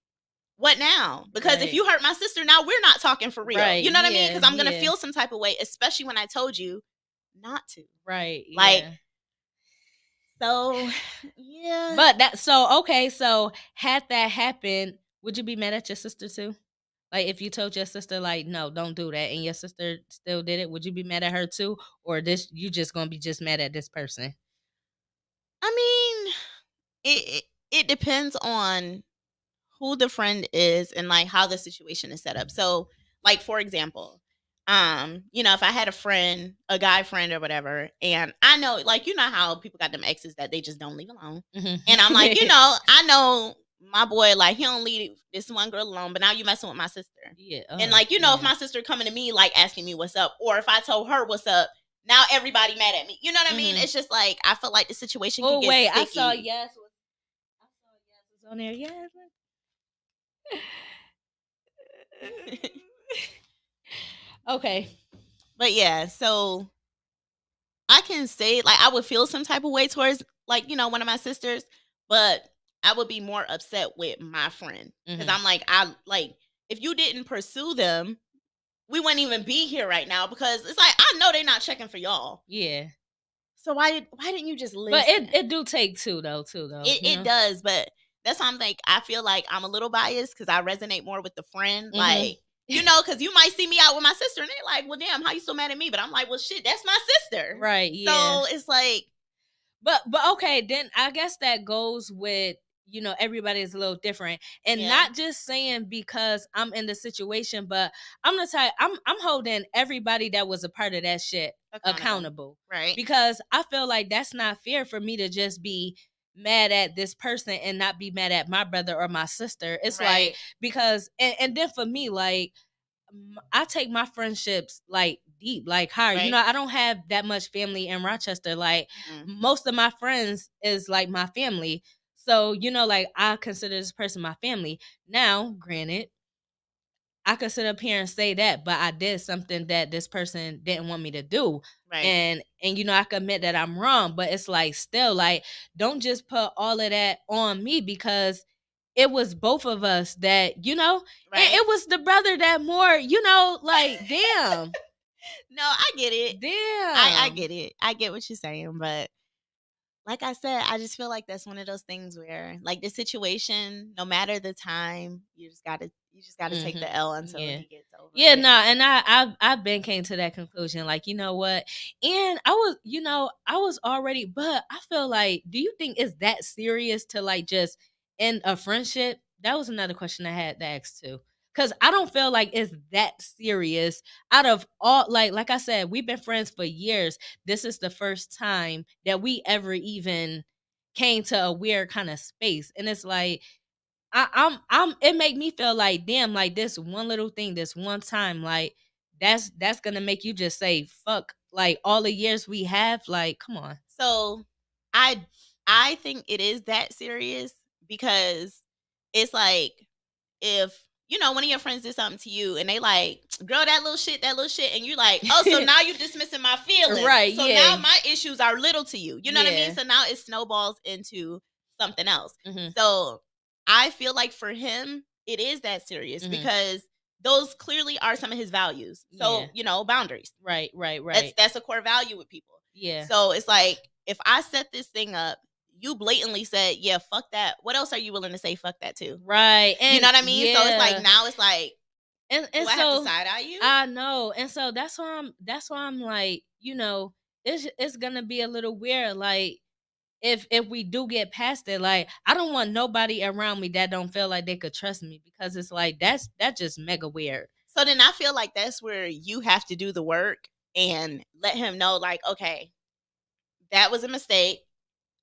what now? Because Right. if you hurt my sister, now we're not talking for real. Right, You know what I mean? yeah, Because I'm gonna yeah. feel some type of way, especially when I told you not to. Right. Like, yeah. So yeah. But that so okay, so had that happened, would you be mad at your sister too? Like, if you told your sister like, no, don't do that, and your sister still did it, would you be mad at her too? Or you just gonna be just mad at this person? I mean, it depends on who the friend is and like how the situation is set up. So, like, for example, if I had a guy friend or whatever, and I know, like, how people got them exes that they just don't leave alone. Mhm. And I'm like, I know my boy, like, he don't leave this one girl alone, but now you messing with my sister. Yeah. And like, if my sister coming to me, like, asking me what's up, or if I told her what's up, now everybody mad at me. You know what I mean? Mhm. It's just like, I feel like the situation Oh can get wait, sticky. I saw yes was on there. Yes. Okay. But yeah, so I can say, like, I would feel some type of way towards, like, one of my sisters, but I would be more upset with my friend, because Mhm. I'm like, if you didn't pursue them, we wouldn't even be here right now, because it's like, I know they're not checking for y'all. Yeah. So why didn't you just listen? But it do take two though. It does, but that's why I'm like, I feel like I'm a little biased, because I resonate more with the friend. Mhm. Like, because you might see me out with my sister and they're like, well, damn, how you so mad at me? But I'm like, well, shit, that's my sister. Right. Yeah. So it's like, But okay, then I guess that goes with, everybody is a little different. And Yeah. not just saying because I'm in the situation, but I'm gonna tell you, I'm holding everybody that was a part of that shit accountable. Right. Because I feel like that's not fair for me to just be mad at this person and not be mad at my brother or my sister. It's Right. like, because and then for me, like, I take my friendships like deep, like hard. Right. You know, I don't have that much family in Rochester. Like most of my friends is like my family. So, you know, like I consider this person my family. Now, granted, I could sit up here and say that, but I did something that this person didn't want me to do. Right. And you know, I can admit that I'm wrong, but it's like still like don't just put all of that on me because it was both of us that, you know, Right. it was the brother that more, you know, like damn. No, I get it. Damn. I get it. I get what you're saying, but like I said, I just feel like that's one of those things where, like, the situation, no matter the time, you just gotta take the L until he gets over it. Yeah, no, and I've been came to that conclusion. Like, you know what? And I was, you know, I was already, but I feel like, do you think it's that serious to like just end a friendship? That was another question I had to ask too. Cause I don't feel like it's that serious. Out of all, like I said, we've been friends for years. This is the first time that we ever even came to a weird kind of space, and it's like I'm it make me feel like damn, like this one little thing, this one time, like that's gonna make you just say fuck like all the years we have. Like, come on. So I think it is that serious because it's like if you know one of your friends did something to you and they like, girl, that little shit, and you like, oh, so now you're dismissing my feelings, Right? So yeah. now my issues are little to you. You know what I Yeah. mean? So now it snowballs into something else. Mhm. So I feel like for him, it is that serious Mhm. because those clearly are some of his values. So Yeah. you know, boundaries. Right. That's a core value with people. Yeah. So it's like if I set this thing up, you blatantly said, yeah, fuck that. What else are you willing to say fuck that to? Right. And you know what I mean? Yeah. So it's like now it's like, and do I so have to side eye you? I know. And so that's why I'm like, you know, it's gonna be a little weird. Like if we do get past it, like I don't want nobody around me that don't feel like they could trust me because it's like that's just mega weird. So then I feel like that's where you have to do the work and let him know, like, okay, that was a mistake.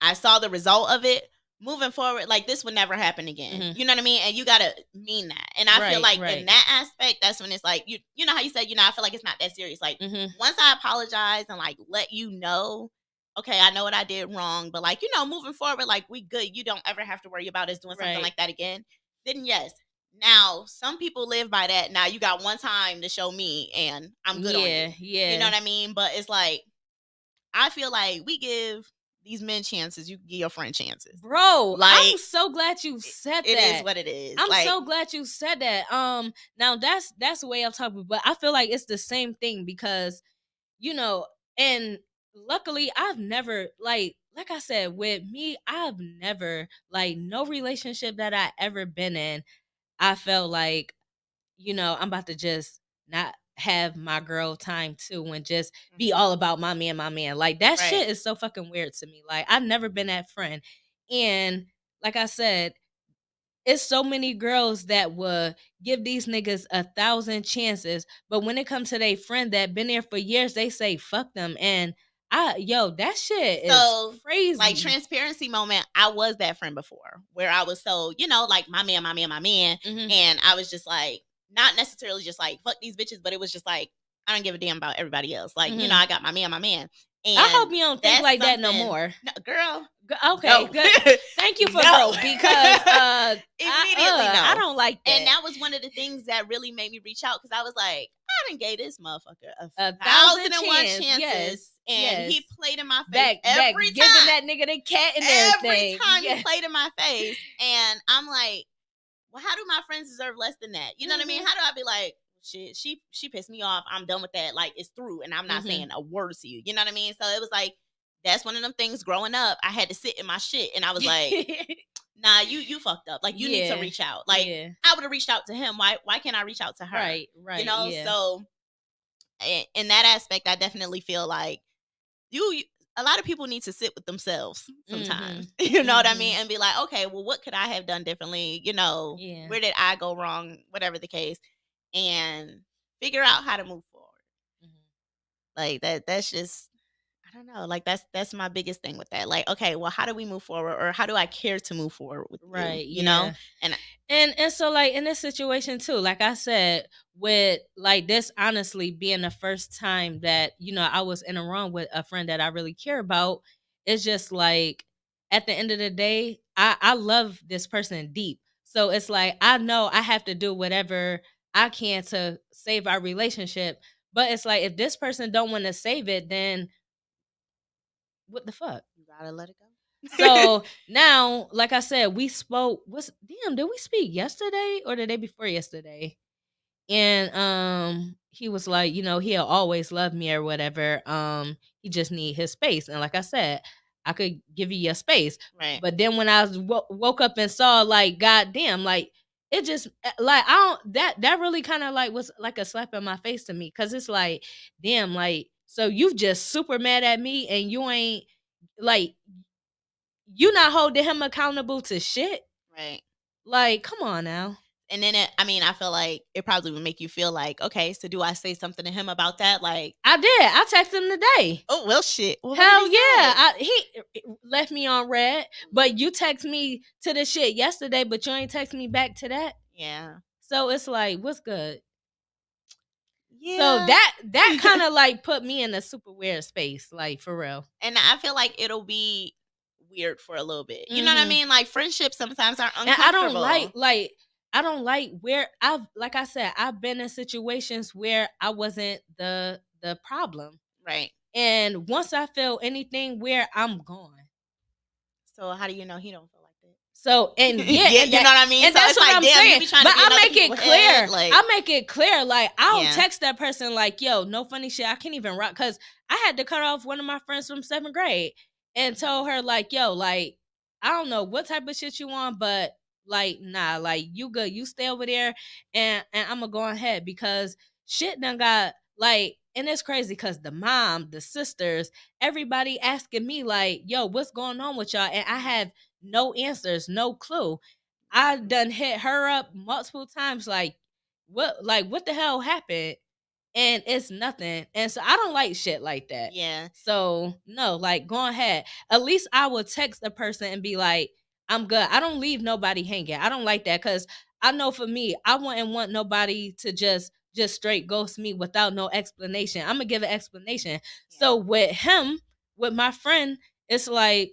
I saw the result of it. Moving forward, like this would never happen again. Mhm. You know what I mean? And you gotta mean that. And I feel like Right. in that aspect, that's when it's like you know how you said, you know, I feel like it's not that serious. Like Mhm. once I apologize and like let you know, okay, I know what I did wrong, but like, you know, moving forward, like we good. You don't ever have to worry about us doing something Right. like that again. Then yes. Now some people live by that. Now you got one time to show me and I'm good on you. Yeah. You know what I mean? But it's like I feel like we give these men chances, you give your friend chances. Bro, Like, I'm so glad you said It that. is what it is. I'm like, so glad you said that. Now that's the way I'm talking, but I feel like it's the same thing because, you know, and luckily I've never like I said, with me, I've never like no relationship that I ever been in, I felt like, you know, I'm about to just not have my girl time too and just be all about my man. Like that Right. shit is so fucking weird to me. Like I've never been that friend. And like I said, it's so many girls that would give these niggas 1,000 chances, but when it comes to their friend that been there for years, they say fuck them. And that shit So, is crazy. like transparency moment, I was that friend before where I was so, you know, like my man. Mhm. And I was just like, not necessarily just like fuck these bitches, but it was just like, I don't give a damn about everybody else. Like, you Mhm. know, I got my man. And I hope you don't think that's like that no something- more. No, girl. Okay, No. good. Thank you for No. growth because Immediately, no. I don't like that. And that was one of the things that really made me reach out because I was like, I done gave this motherfucker a 1,000 1,001 chance, chances. yes, And he yes. played in my face back every time. giving that nigga the cat and everything. Every time Yeah. he played in my face. And I'm like, well, how do my friends deserve less than that? You know what I mean? How do I be like, shit, she pissed me off. I'm done with that. Like, it's through. And I'm not saying a word to you. You know what I mean? So it was like, that's one of them things growing up. I had to sit in my shit. And I was like, nah, you fucked up. Like, you need to reach out. Like, I would have reached out to him. Why can't I reach out to her? Right. You know? Yeah. So in that aspect, I definitely feel like you a lot of people need to sit with themselves sometimes. You know what I mean? And be like, okay, well, what could I have done differently? You know, where did I go wrong? Whatever the case. And figure out how to move forward. Like that's just I don't know. Like that's my biggest thing with that. Like, okay, well, how do we move forward, or how do I care to move forward with you? Right, You know, yeah. and And so like in this situation too, like I said, with like this honestly being the first time that, I was in a wrong with a friend that I really care about, it's just like at the end of the day, I love this person deep. So it's like I know I have to do whatever I can to save our relationship. But it's like if this person don't want to save it, then what the fuck? you gotta let it go. So now, like I said, we spoke. Did we speak yesterday or the day before yesterday? And he was like, he'll always love me or whatever. He just need his space. And like I said, I could give you your space. Right. But then when I woke up and saw, like, goddamn, like it just like I don't that really kind of like was like a slap in my face to me, because it's like, damn, like, so you just super mad at me and you ain't like you not holding him accountable to shit. Right. Like, come on now. And then I feel like it probably would make you feel like, okay, so do I say something to him about that? Like, I did. I texted him today. oh well, shit. Well, Hell yeah. He left me on red, but you text me to the shit yesterday, but you ain't text me back to that. Yeah. So it's like, what's good? Yeah. So that kind of like put me in a super weird space, like for real. And I feel like it'll be weird for a little bit. You know what I mean? Like friendships sometimes are uncomfortable. And I don't like where like I said, I've been in situations where I wasn't the problem. Right. And once I feel anything where I'm gone. So how do you know he don't feel like that? So and yeah, you know what I mean. And so that's what I'm saying. But I make it clear. Like, I make it clear. Like I'll text that person like, "Yo, no funny shit. I can't even rock." Because I had to cut off one of my friends from 7th grade and told her like, "Yo, like I don't know what type of shit you want, but like, nah, like you good. You stay over there, and I'm gonna go ahead because shit done got like." And it's crazy because the mom, the sisters, everybody asking me like, "Yo, what's going on with y'all?" And I have no answers, no clue. I done hit her up multiple times, like what the hell happened? And it's nothing. And so I don't like shit like that. Yeah. So no, like go ahead. At least I will text a person and be like, I'm good. I don't leave nobody hanging. I don't like that because I know for me, I wouldn't want nobody to just straight ghost me without no explanation. I'm gonna give an explanation. Yeah. So with him, with my friend, it's like,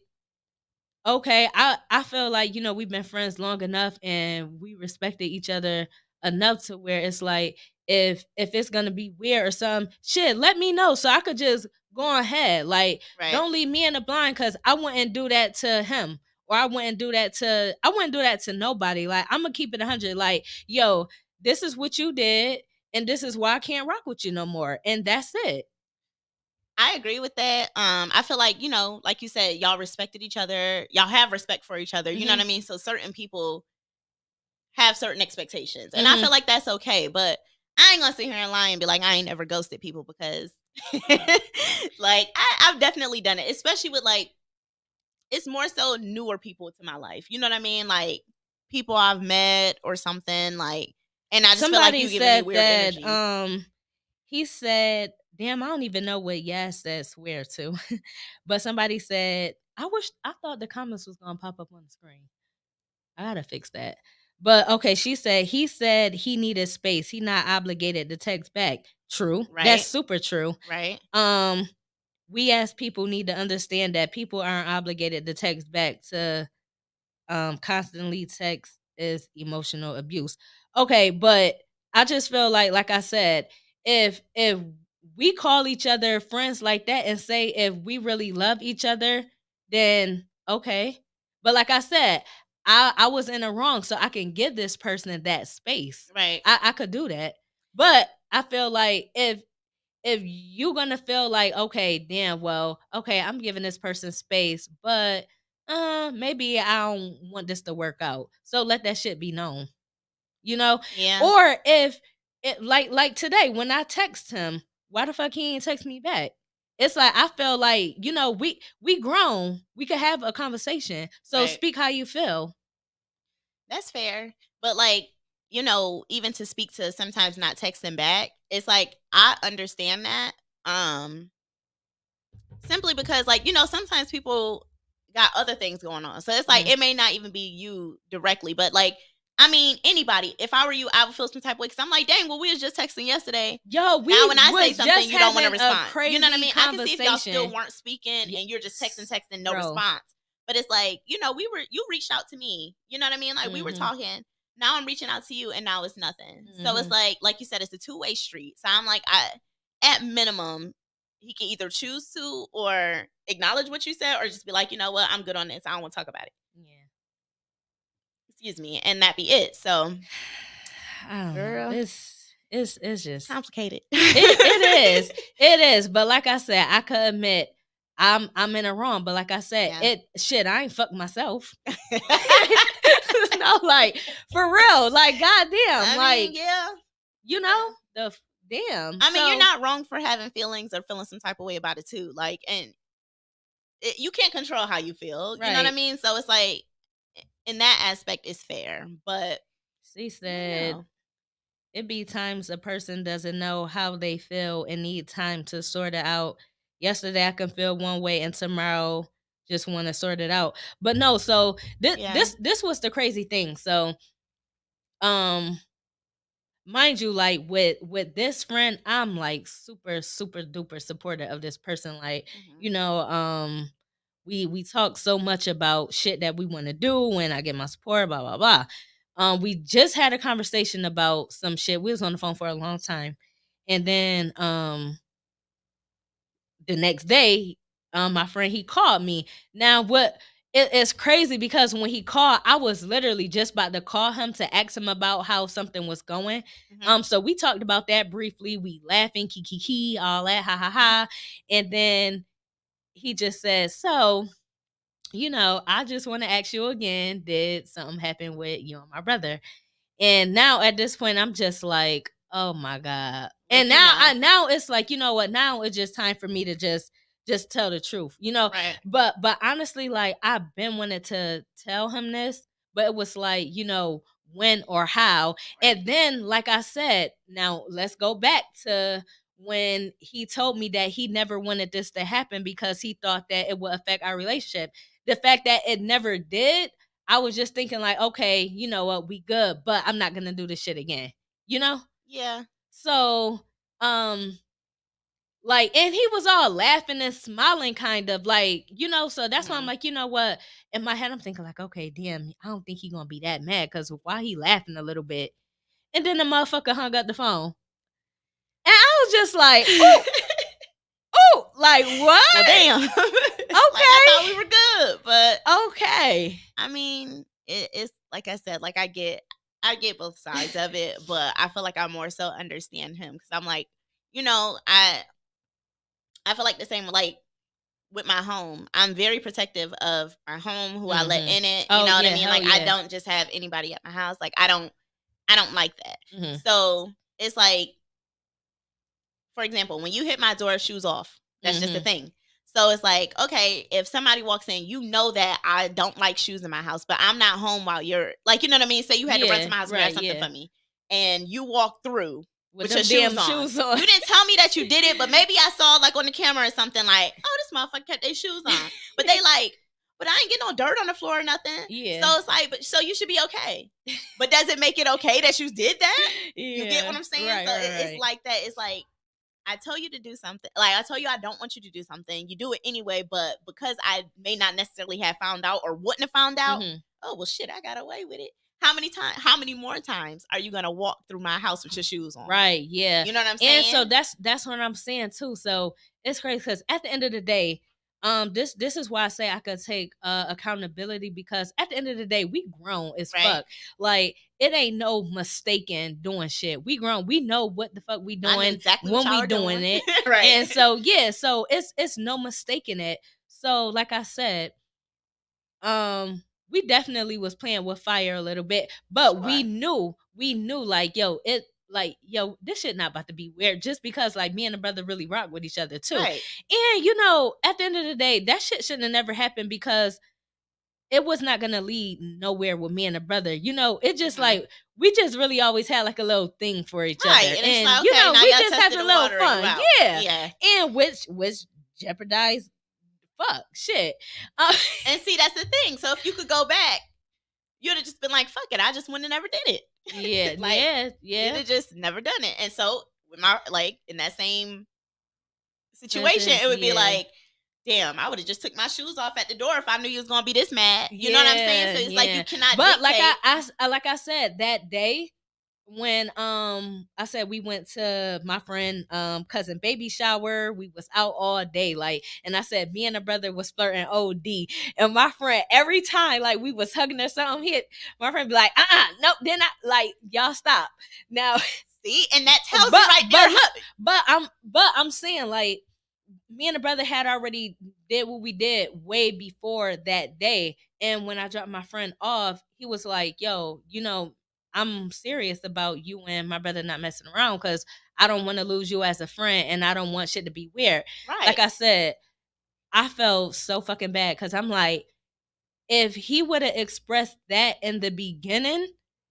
okay, I feel like, we've been friends long enough and we respected each other enough to where it's like if it's gonna be weird or something, shit, let me know so I could just go ahead. Like, don't leave me in the blind, because I wouldn't do that to him, or I wouldn't do that to nobody. Like, I'm gonna keep it 100. Like, yo, this is what you did, and this is why I can't rock with you no more, and that's it. I agree with that. I feel like, like you said, y'all respected each other. Y'all have respect for each other. You know what I mean? So certain people have certain expectations. And I feel like that's okay. But I ain't going to sit here and lie and be like, I ain't never ghosted people, because like I've definitely done it, especially with like, it's more so newer people to my life. You know what I mean? Like people I've met or something, like, and I just feel like you giving me weird energy. He said, damn, I don't even know what Yas said swear to. But somebody said, I thought the comments was going to pop up on the screen. I got to fix that. But okay, he said he needed space. He not obligated to text back. True. Right. That's super true. Right. We as people need to understand that people aren't obligated to text back. To constantly text is emotional abuse. Okay, but I just feel like I said, if we call each other friends like that and say if we really love each other, then okay. But like I said, I was in the wrong, so I can give this person that space. Right. I could do that. But I feel like if you're gonna feel like, okay, damn, well, okay, I'm giving this person space, but maybe I don't want this to work out, so let that shit be known. Yeah. Or if it like today when I text him, why the fuck he ain't text me back? It's like I feel like, we grown, we could have a conversation. So right. Speak how you feel. That's fair. But like, even to speak to sometimes not texting back, it's like I understand that. Simply because, like, you know, sometimes people got other things going on. So it's like, it may not even be you directly, but like, I mean, anybody. If I were you, I would feel some type of way because I'm like, dang, well, we was just texting yesterday. Yo, now when I say something, you don't want to respond. You know what I mean? I can see if y'all still weren't speaking and you're just texting, no response. But it's like, you know, you reached out to me. You know what I mean? Like we were talking. Now I'm reaching out to you, and now it's nothing. So it's like you said, it's a two-way street. So I'm like, at minimum, he can either choose to or acknowledge what you said, or just be like, you know what, I'm good on this. I don't want to talk about it. Yeah. Excuse me, and that be it. So, girl, it's just complicated. It is. But like I said, I could admit I'm in the wrong. But like I said, I ain't fucked myself. No, like for real, like goddamn, like yeah, you know the damn. I mean, you're not wrong for having feelings or feeling some type of way about it too. Like, and you can't control how you feel. You know what I mean? So it's like, in that aspect, it's fair. But she said, it be times a person doesn't know how they feel and need time to sort it out. Yesterday I can feel one way, and tomorrow just want to sort it out. But no, so this was the crazy thing. So, mind you, like with this friend, I'm like super duper supportive of this person. Like, you know, we talk so much about shit that we want to do when I get my support, blah blah blah. We just had a conversation about some shit. We was on the phone for a long time, and then the next day, my friend, he called me. Now it's crazy because when he called, I was literally just about to call him to ask him about how something was going. So we talked about that briefly. We laughing, kiki, all that, ha ha ha. And then he just says, so, you know, I just want to ask you again, did something happen with you and my brother? And now at this point, I'm just like, oh my God. And now it's like, you know what? Now it's just time for me to just tell the truth, you know? Right. But honestly, like, I've been wanting to tell him this, but it was like, you know, when or how. Right. And then, like I said, now let's go back to when he told me that he never wanted this to happen because he thought that it would affect our relationship. The fact that it never did, I was just thinking like, okay, you know what, we good, but I'm not gonna do this shit again, you know? Yeah. So, like, and he was all laughing and smiling, kind of like, you know. So that's why I'm like, you know what? In my head, I'm thinking like, okay, damn, I don't think he gonna be that mad because why he laughing a little bit, and then the motherfucker hung up the phone, and I was just like, oh, like what? Well, damn. Okay, like, I thought we were good, but okay. I mean, it's like I said, like I get both sides of it, but I feel like I more so understand him because I'm like, you know, I feel like the same, like with my home. I'm very protective of my home, who I let in it. You know what I mean? Like I don't just have anybody at my house. Like I don't like that. So it's like, for example, when you hit my door, shoes off. That's just a thing. So it's like, okay, if somebody walks in, you know that I don't like shoes in my house, but I'm not home while you're, like, you know what I mean? Say you had to run to my house and grab something for me, and you walk through with your shoes on. You didn't tell me that you did it, but maybe I saw like on the camera or something like, oh, this motherfucker kept their shoes on. But they like, but I ain't getting no dirt on the floor or nothing. Yeah. So it's like, but so you should be okay. But does it make it okay that you did that? Yeah. You get what I'm saying? Right, so it's like that. It's like, I tell you to do something. Like, I tell you I don't want you to do something. You do it anyway, but because I may not necessarily have found out or wouldn't have found out, oh, well, shit, I got away with it. How many more times are you going to walk through my house with your shoes on? Right, yeah. You know what I'm saying? And so that's what I'm saying, too. So it's crazy because at the end of the day, this is why I say I could take accountability, because at the end of the day, we grown as fuck. Like, it ain't no mistaken doing shit. We grown. We know what the fuck we doing exactly when we doing it. Right. And so yeah, so it's no mistaking it. So like I said, we definitely was playing with fire a little bit, but we knew like, yo, this shit not about to be weird just because like me and the brother really rock with each other too. Right. And you know, at the end of the day, that shit shouldn't have never happened because it was not gonna lead nowhere with me and the brother. You know, it just like we just really always had like a little thing for each other. And it's like, okay, you know, we just had a little fun. Yeah. And which jeopardize shit. And see, that's the thing. So if you could go back, you'd have just been like, fuck it, I just wouldn't have never did it. Yeah, Like, yeah. You'd have just never done it. And so with my, like, in that same situation, it would be like, damn, I would have just took my shoes off at the door if I knew you was gonna be this mad. You know what I'm saying? So it's like you cannot. But dictate. like I said, that day when I said we went to my friend cousin baby shower, we was out all day, like, and I said me and the brother was flirting OD, and my friend every time like we was hugging or something, my friend be like, nope, then I like y'all stop now. See, and that tells you right there. But I'm saying, like, me and the brother had already did what we did way before that day. And when I dropped my friend off, he was like, yo, you know, I'm serious about you and my brother not messing around because I don't want to lose you as a friend and I don't want shit to be weird. Right. Like I said, I felt so fucking bad because I'm like, if he would have expressed that in the beginning,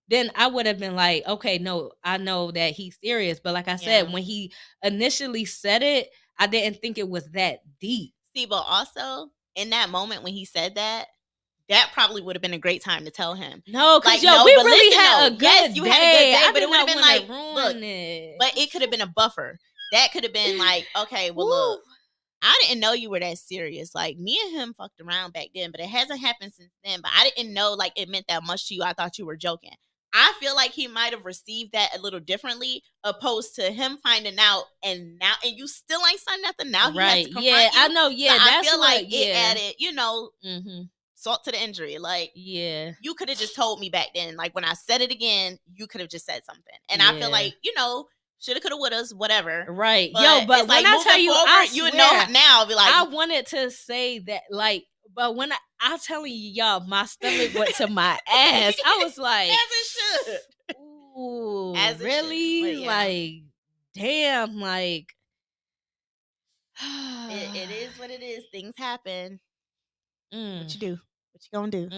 then I would have been like, okay, no, I know that he's serious. But like I said, when he initially said it, I didn't think it was that deep. See, but also in that moment when he said that, that probably would have been a great time to tell him. No, because we really had a good day. You had a good day, but it would have been like, look, but it could have been a buffer. That could have been like, okay, well, look, I didn't know you were that serious. Like, me and him fucked around back then, but it hasn't happened since then. But I didn't know, like, it meant that much to you. I thought you were joking. I feel like he might have received that a little differently, opposed to him finding out and you still ain't signed nothing. Now he has to confront you. I know. Yeah, so that's I feel like it added, you know, salt to the injury. Like, you could have just told me back then. Like, when I said it again, you could have just said something. And I feel like, you know, shoulda, coulda, wouldas, whatever. Right. But when like, I tell you, forward, you would know now. Be like, I wanted to say that, like, but when I'm telling you, y'all, my stomach went to my ass. I was like, as it should. Ooh, as really? Like, damn, like. it is what it is. Things happen. What you do? What you gonna do?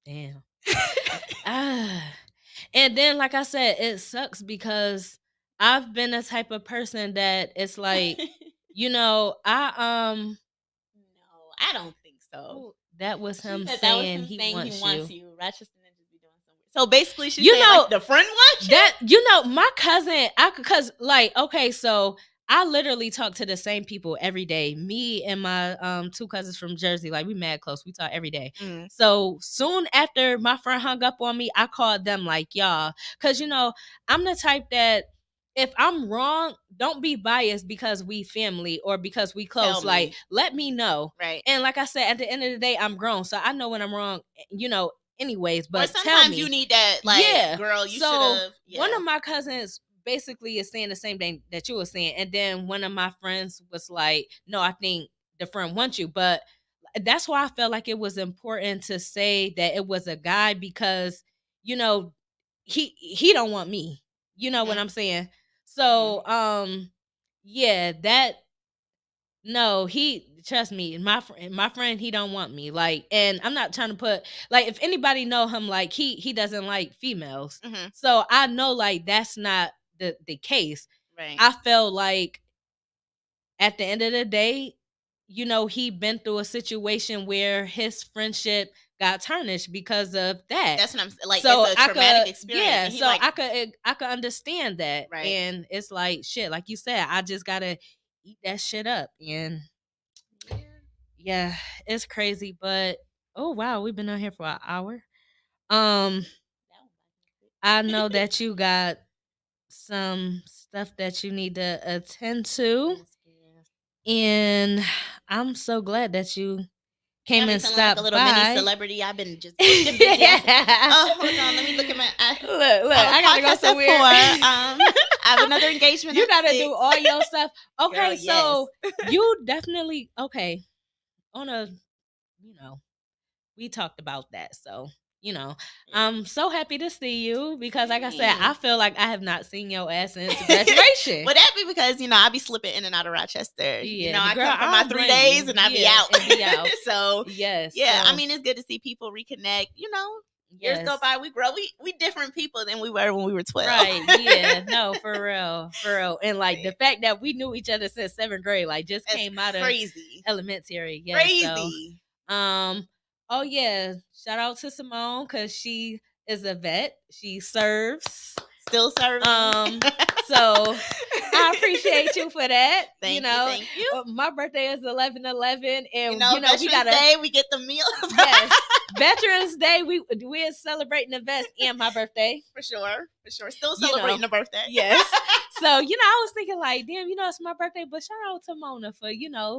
Damn. And then, like I said, it sucks because I've been a type of person that it's like, you know, No, I don't think so. That was him saying he wants you. Rochester Ninjas be doing something. So basically, she's you saying, know, like, the friend wants you. That, you know, my cousin, because like, okay, so I literally talk to the same people every day. Me and my two cousins from Jersey, like, we mad close. We talk every day. So soon after my friend hung up on me, I called them like, y'all, because, you know, I'm the type that if I'm wrong, don't be biased because we family or because we close. Like, let me know. Right. And like I said, at the end of the day, I'm grown, so I know when I'm wrong, you know, anyways. But or sometimes tell me, you need that, like, girl, you should have. One of my cousins basically is saying the same thing that you were saying, and then one of my friends was like, no, I think the friend wants you. But that's why I felt like it was important to say that it was a guy, because, you know, he don't want me, you know what I'm saying? So no, trust me, my friend, he don't want me, like, and I'm not trying to put, like, if anybody know him, like, he doesn't like females. So I know, like, that's not the case. Right. I felt like at the end of the day, you know, he been through a situation where his friendship got tarnished because of that. That's what I'm like. So it's a traumatic experience. Yeah, so I could understand that. Right. And it's like, shit, like you said, I just gotta eat that shit up. And yeah, it's crazy. But oh wow, we've been on here for an hour. I know that you got some stuff that you need to attend to, and I'm so glad that you came and stopped like a little by. Mini celebrity. I've been just busy. Oh, hold on, let me look at my. Look, I gotta go somewhere. I have another engagement. You gotta do all your stuff. Okay, Girl, so you definitely on a, you know, we talked about that, so. You know, I'm so happy to see you because, like I said, I feel like I have not seen your ass since graduation. Well, that be because, you know, I be slipping in and out of Rochester. Yeah, you know, I girl, come for my 3 days and I be out. And be out. So, yes. yeah, so. I mean, it's good to see people reconnect, you know. Years go by, we grow. We different people than we were when we were 12. Right. Yeah. No, for real. For real. And like the fact that we knew each other since 7th grade, like just That's came out crazy. of elementary. Yeah. Crazy. So, oh yeah. Shout out to Simone because she is a vet. She serves. Still serving. So I appreciate you for that. Thank you. My birthday is 11/11, and Veterans we gotta Day, we get the meals. Yes, Veterans Day, we're celebrating the vets and my birthday for sure. Still celebrating the birthday. Yes. So I was thinking like, damn, it's my birthday, but shout out to Mona for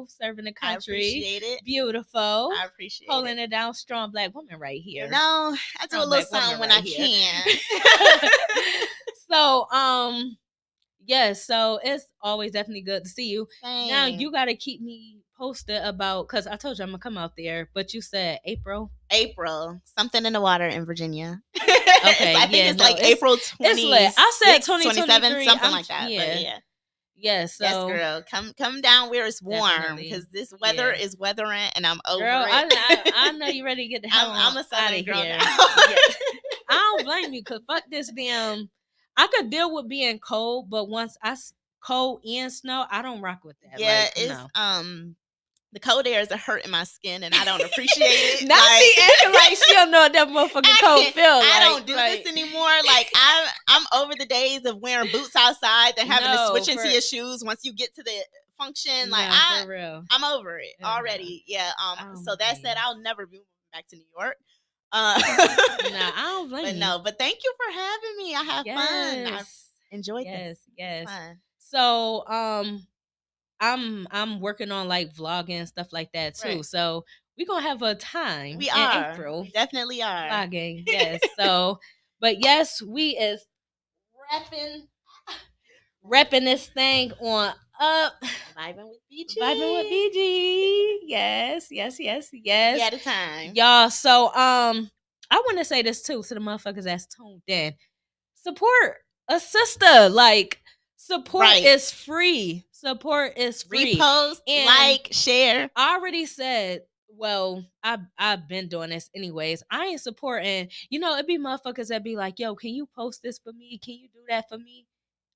serving the country. I appreciate it. Beautiful. I appreciate holding it down, strong Black woman right here. I do a little something when I can. So so it's always definitely good to see you. Thanks. Now you got to keep me posted about, because I told you I'm gonna come out there, but you said April something in the water in Virginia. Okay, I think it's April 20. I said 2027, something like that. Yeah. So yes, girl, come down where it's warm because this weather is weathering, and I'm over it. I know you're ready to get the hell I'm a Southern girl here. now. I don't blame you because fuck this damn. I could deal with being cold, but once cold and snow, I don't rock with that. Yeah, the cold airs are hurting my skin, and I don't appreciate it. Now she acting like she don't know what that motherfucking cold feels like. I don't do this anymore. Like I'm over the days of wearing boots outside and having to switch into your shoes once you get to the function. Like for real. I'm over it already. Yeah. So that said, I'll never be moving back to New York. I don't blame you. But thank you for having me. I have fun. I've enjoyed this. Yes. Fun. So I'm working on like vlogging and stuff like that too. Right. So we're gonna have a time in April. We definitely are. Vlogging, yes. So but yes, we is repping this thing on up. Vibing with BG. Yes. We had a time. Y'all, so I want to say this too to the motherfuckers that's tuned in. Support a sister. Like, support is free. Support is free. Repost, and like, share. I already said, well, I've been doing this anyways. I ain't supporting, it be motherfuckers that be like, yo, can you post this for me? Can you do that for me?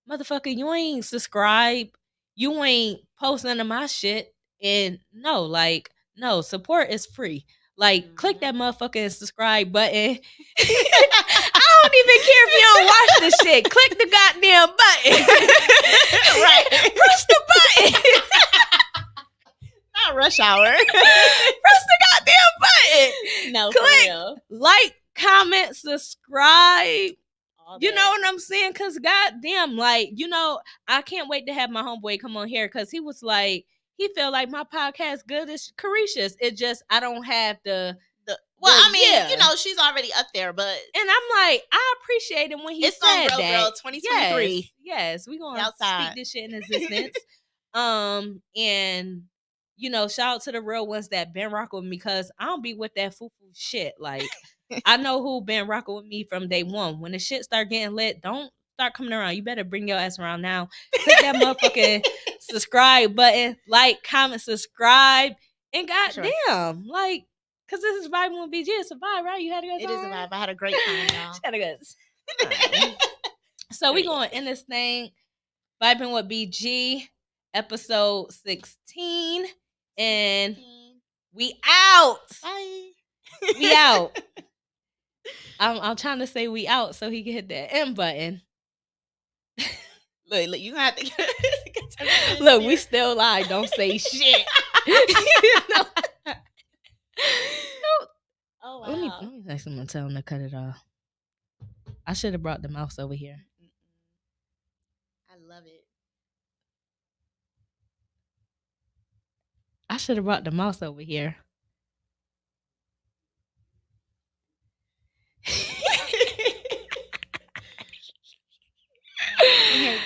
Motherfucker, you ain't subscribe. You ain't post none of my shit. And no, support is free. Like, click that motherfucking subscribe button. I don't even care if you don't watch this shit. Click the goddamn button. Right. Press the button. Not rush hour. Press the goddamn button. No, click, for real. Like, comment, subscribe. You know what I'm saying? Because goddamn, I can't wait to have my homeboy come on here because he was like, he felt like my podcast good as Carisha's. It just, I don't have she's already up there, but. And I'm like, I appreciate it when he said that. Girl, 2023. Yes, we're going to speak this shit in existence. And, shout out to the real ones that been rocking with me because I don't be with that foo-foo shit. Like, I know who been rocking with me from day one. When the shit start getting lit, don't start coming around. You better bring your ass around now. Click that motherfucking subscribe button, like, comment, subscribe, and goddamn, because this is Vibing with BG. It's a vibe, right? You had a good time? It is a vibe. I had a great time, y'all. Had a good time. So we going to end this thing, Vibing with BG, episode 16, and we out. Bye. We out. I'm trying to say we out so he can hit that end button. Look, you gonna have to get Look, we still live. Don't say shit. Oh wow. Let me say someone tell him to cut it off. I should have brought the mouse over here. I love it. I should have brought the mouse over here.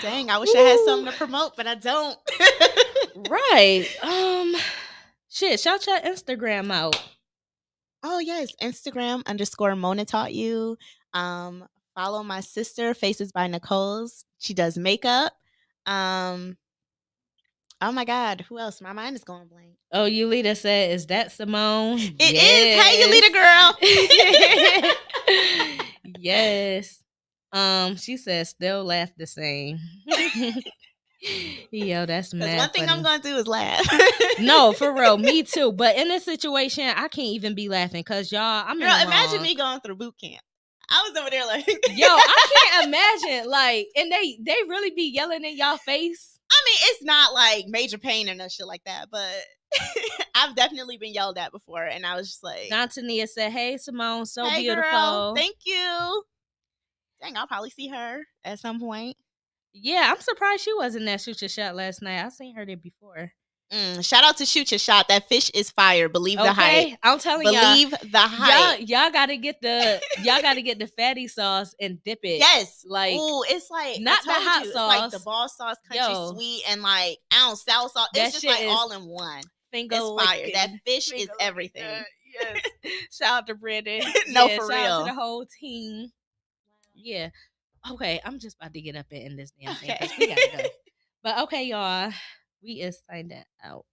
Dang, I wish I had something to promote, but I don't. Right. Shit, shout your Instagram out. Oh yes, Instagram _Mona Taught You. Follow my sister, Faces by Nicole's. She does makeup. Oh my God, who else? My mind is going blank. Oh, Yulita said, "Is that Simone?" It is. Hey, Yulita girl. Yes. She says, "Still laugh the same." Yo, that's mad. Because one thing funny. I'm gonna do is laugh. No, for real, me too. But in this situation, I can't even be laughing because y'all, I'm Girl, in the imagine wrong. me going through boot camp. I was over there like, Yo, I can't imagine. Like, and they really be yelling in y'all face. I mean, it's not like major pain or no shit like that, but I've definitely been yelled at before, and I was just like, Tania said, "Hey, Simone, so hey, beautiful. Girl, thank you." Dang, I'll probably see her at some point. Yeah, I'm surprised she wasn't at Shoot Your Shot last night. I seen her there before. Shout out to Shoot Your Shot. That fish is fire. Believe the hype. I'm telling Believe the hype. Y'all gotta get the fatty sauce and dip it. Yes, like it's like not the hot it's sauce, like the ball sauce, country sweet, and like ounce sour sauce. It's just like all in one. Finger it's fire. licking. That fish is everything. Yes. Shout out to Brandon. No, yeah, for shout real. out to the whole team. Yeah. Okay, I'm just about to get up and end this damn thing because we gotta go. But okay, y'all, we is signed out.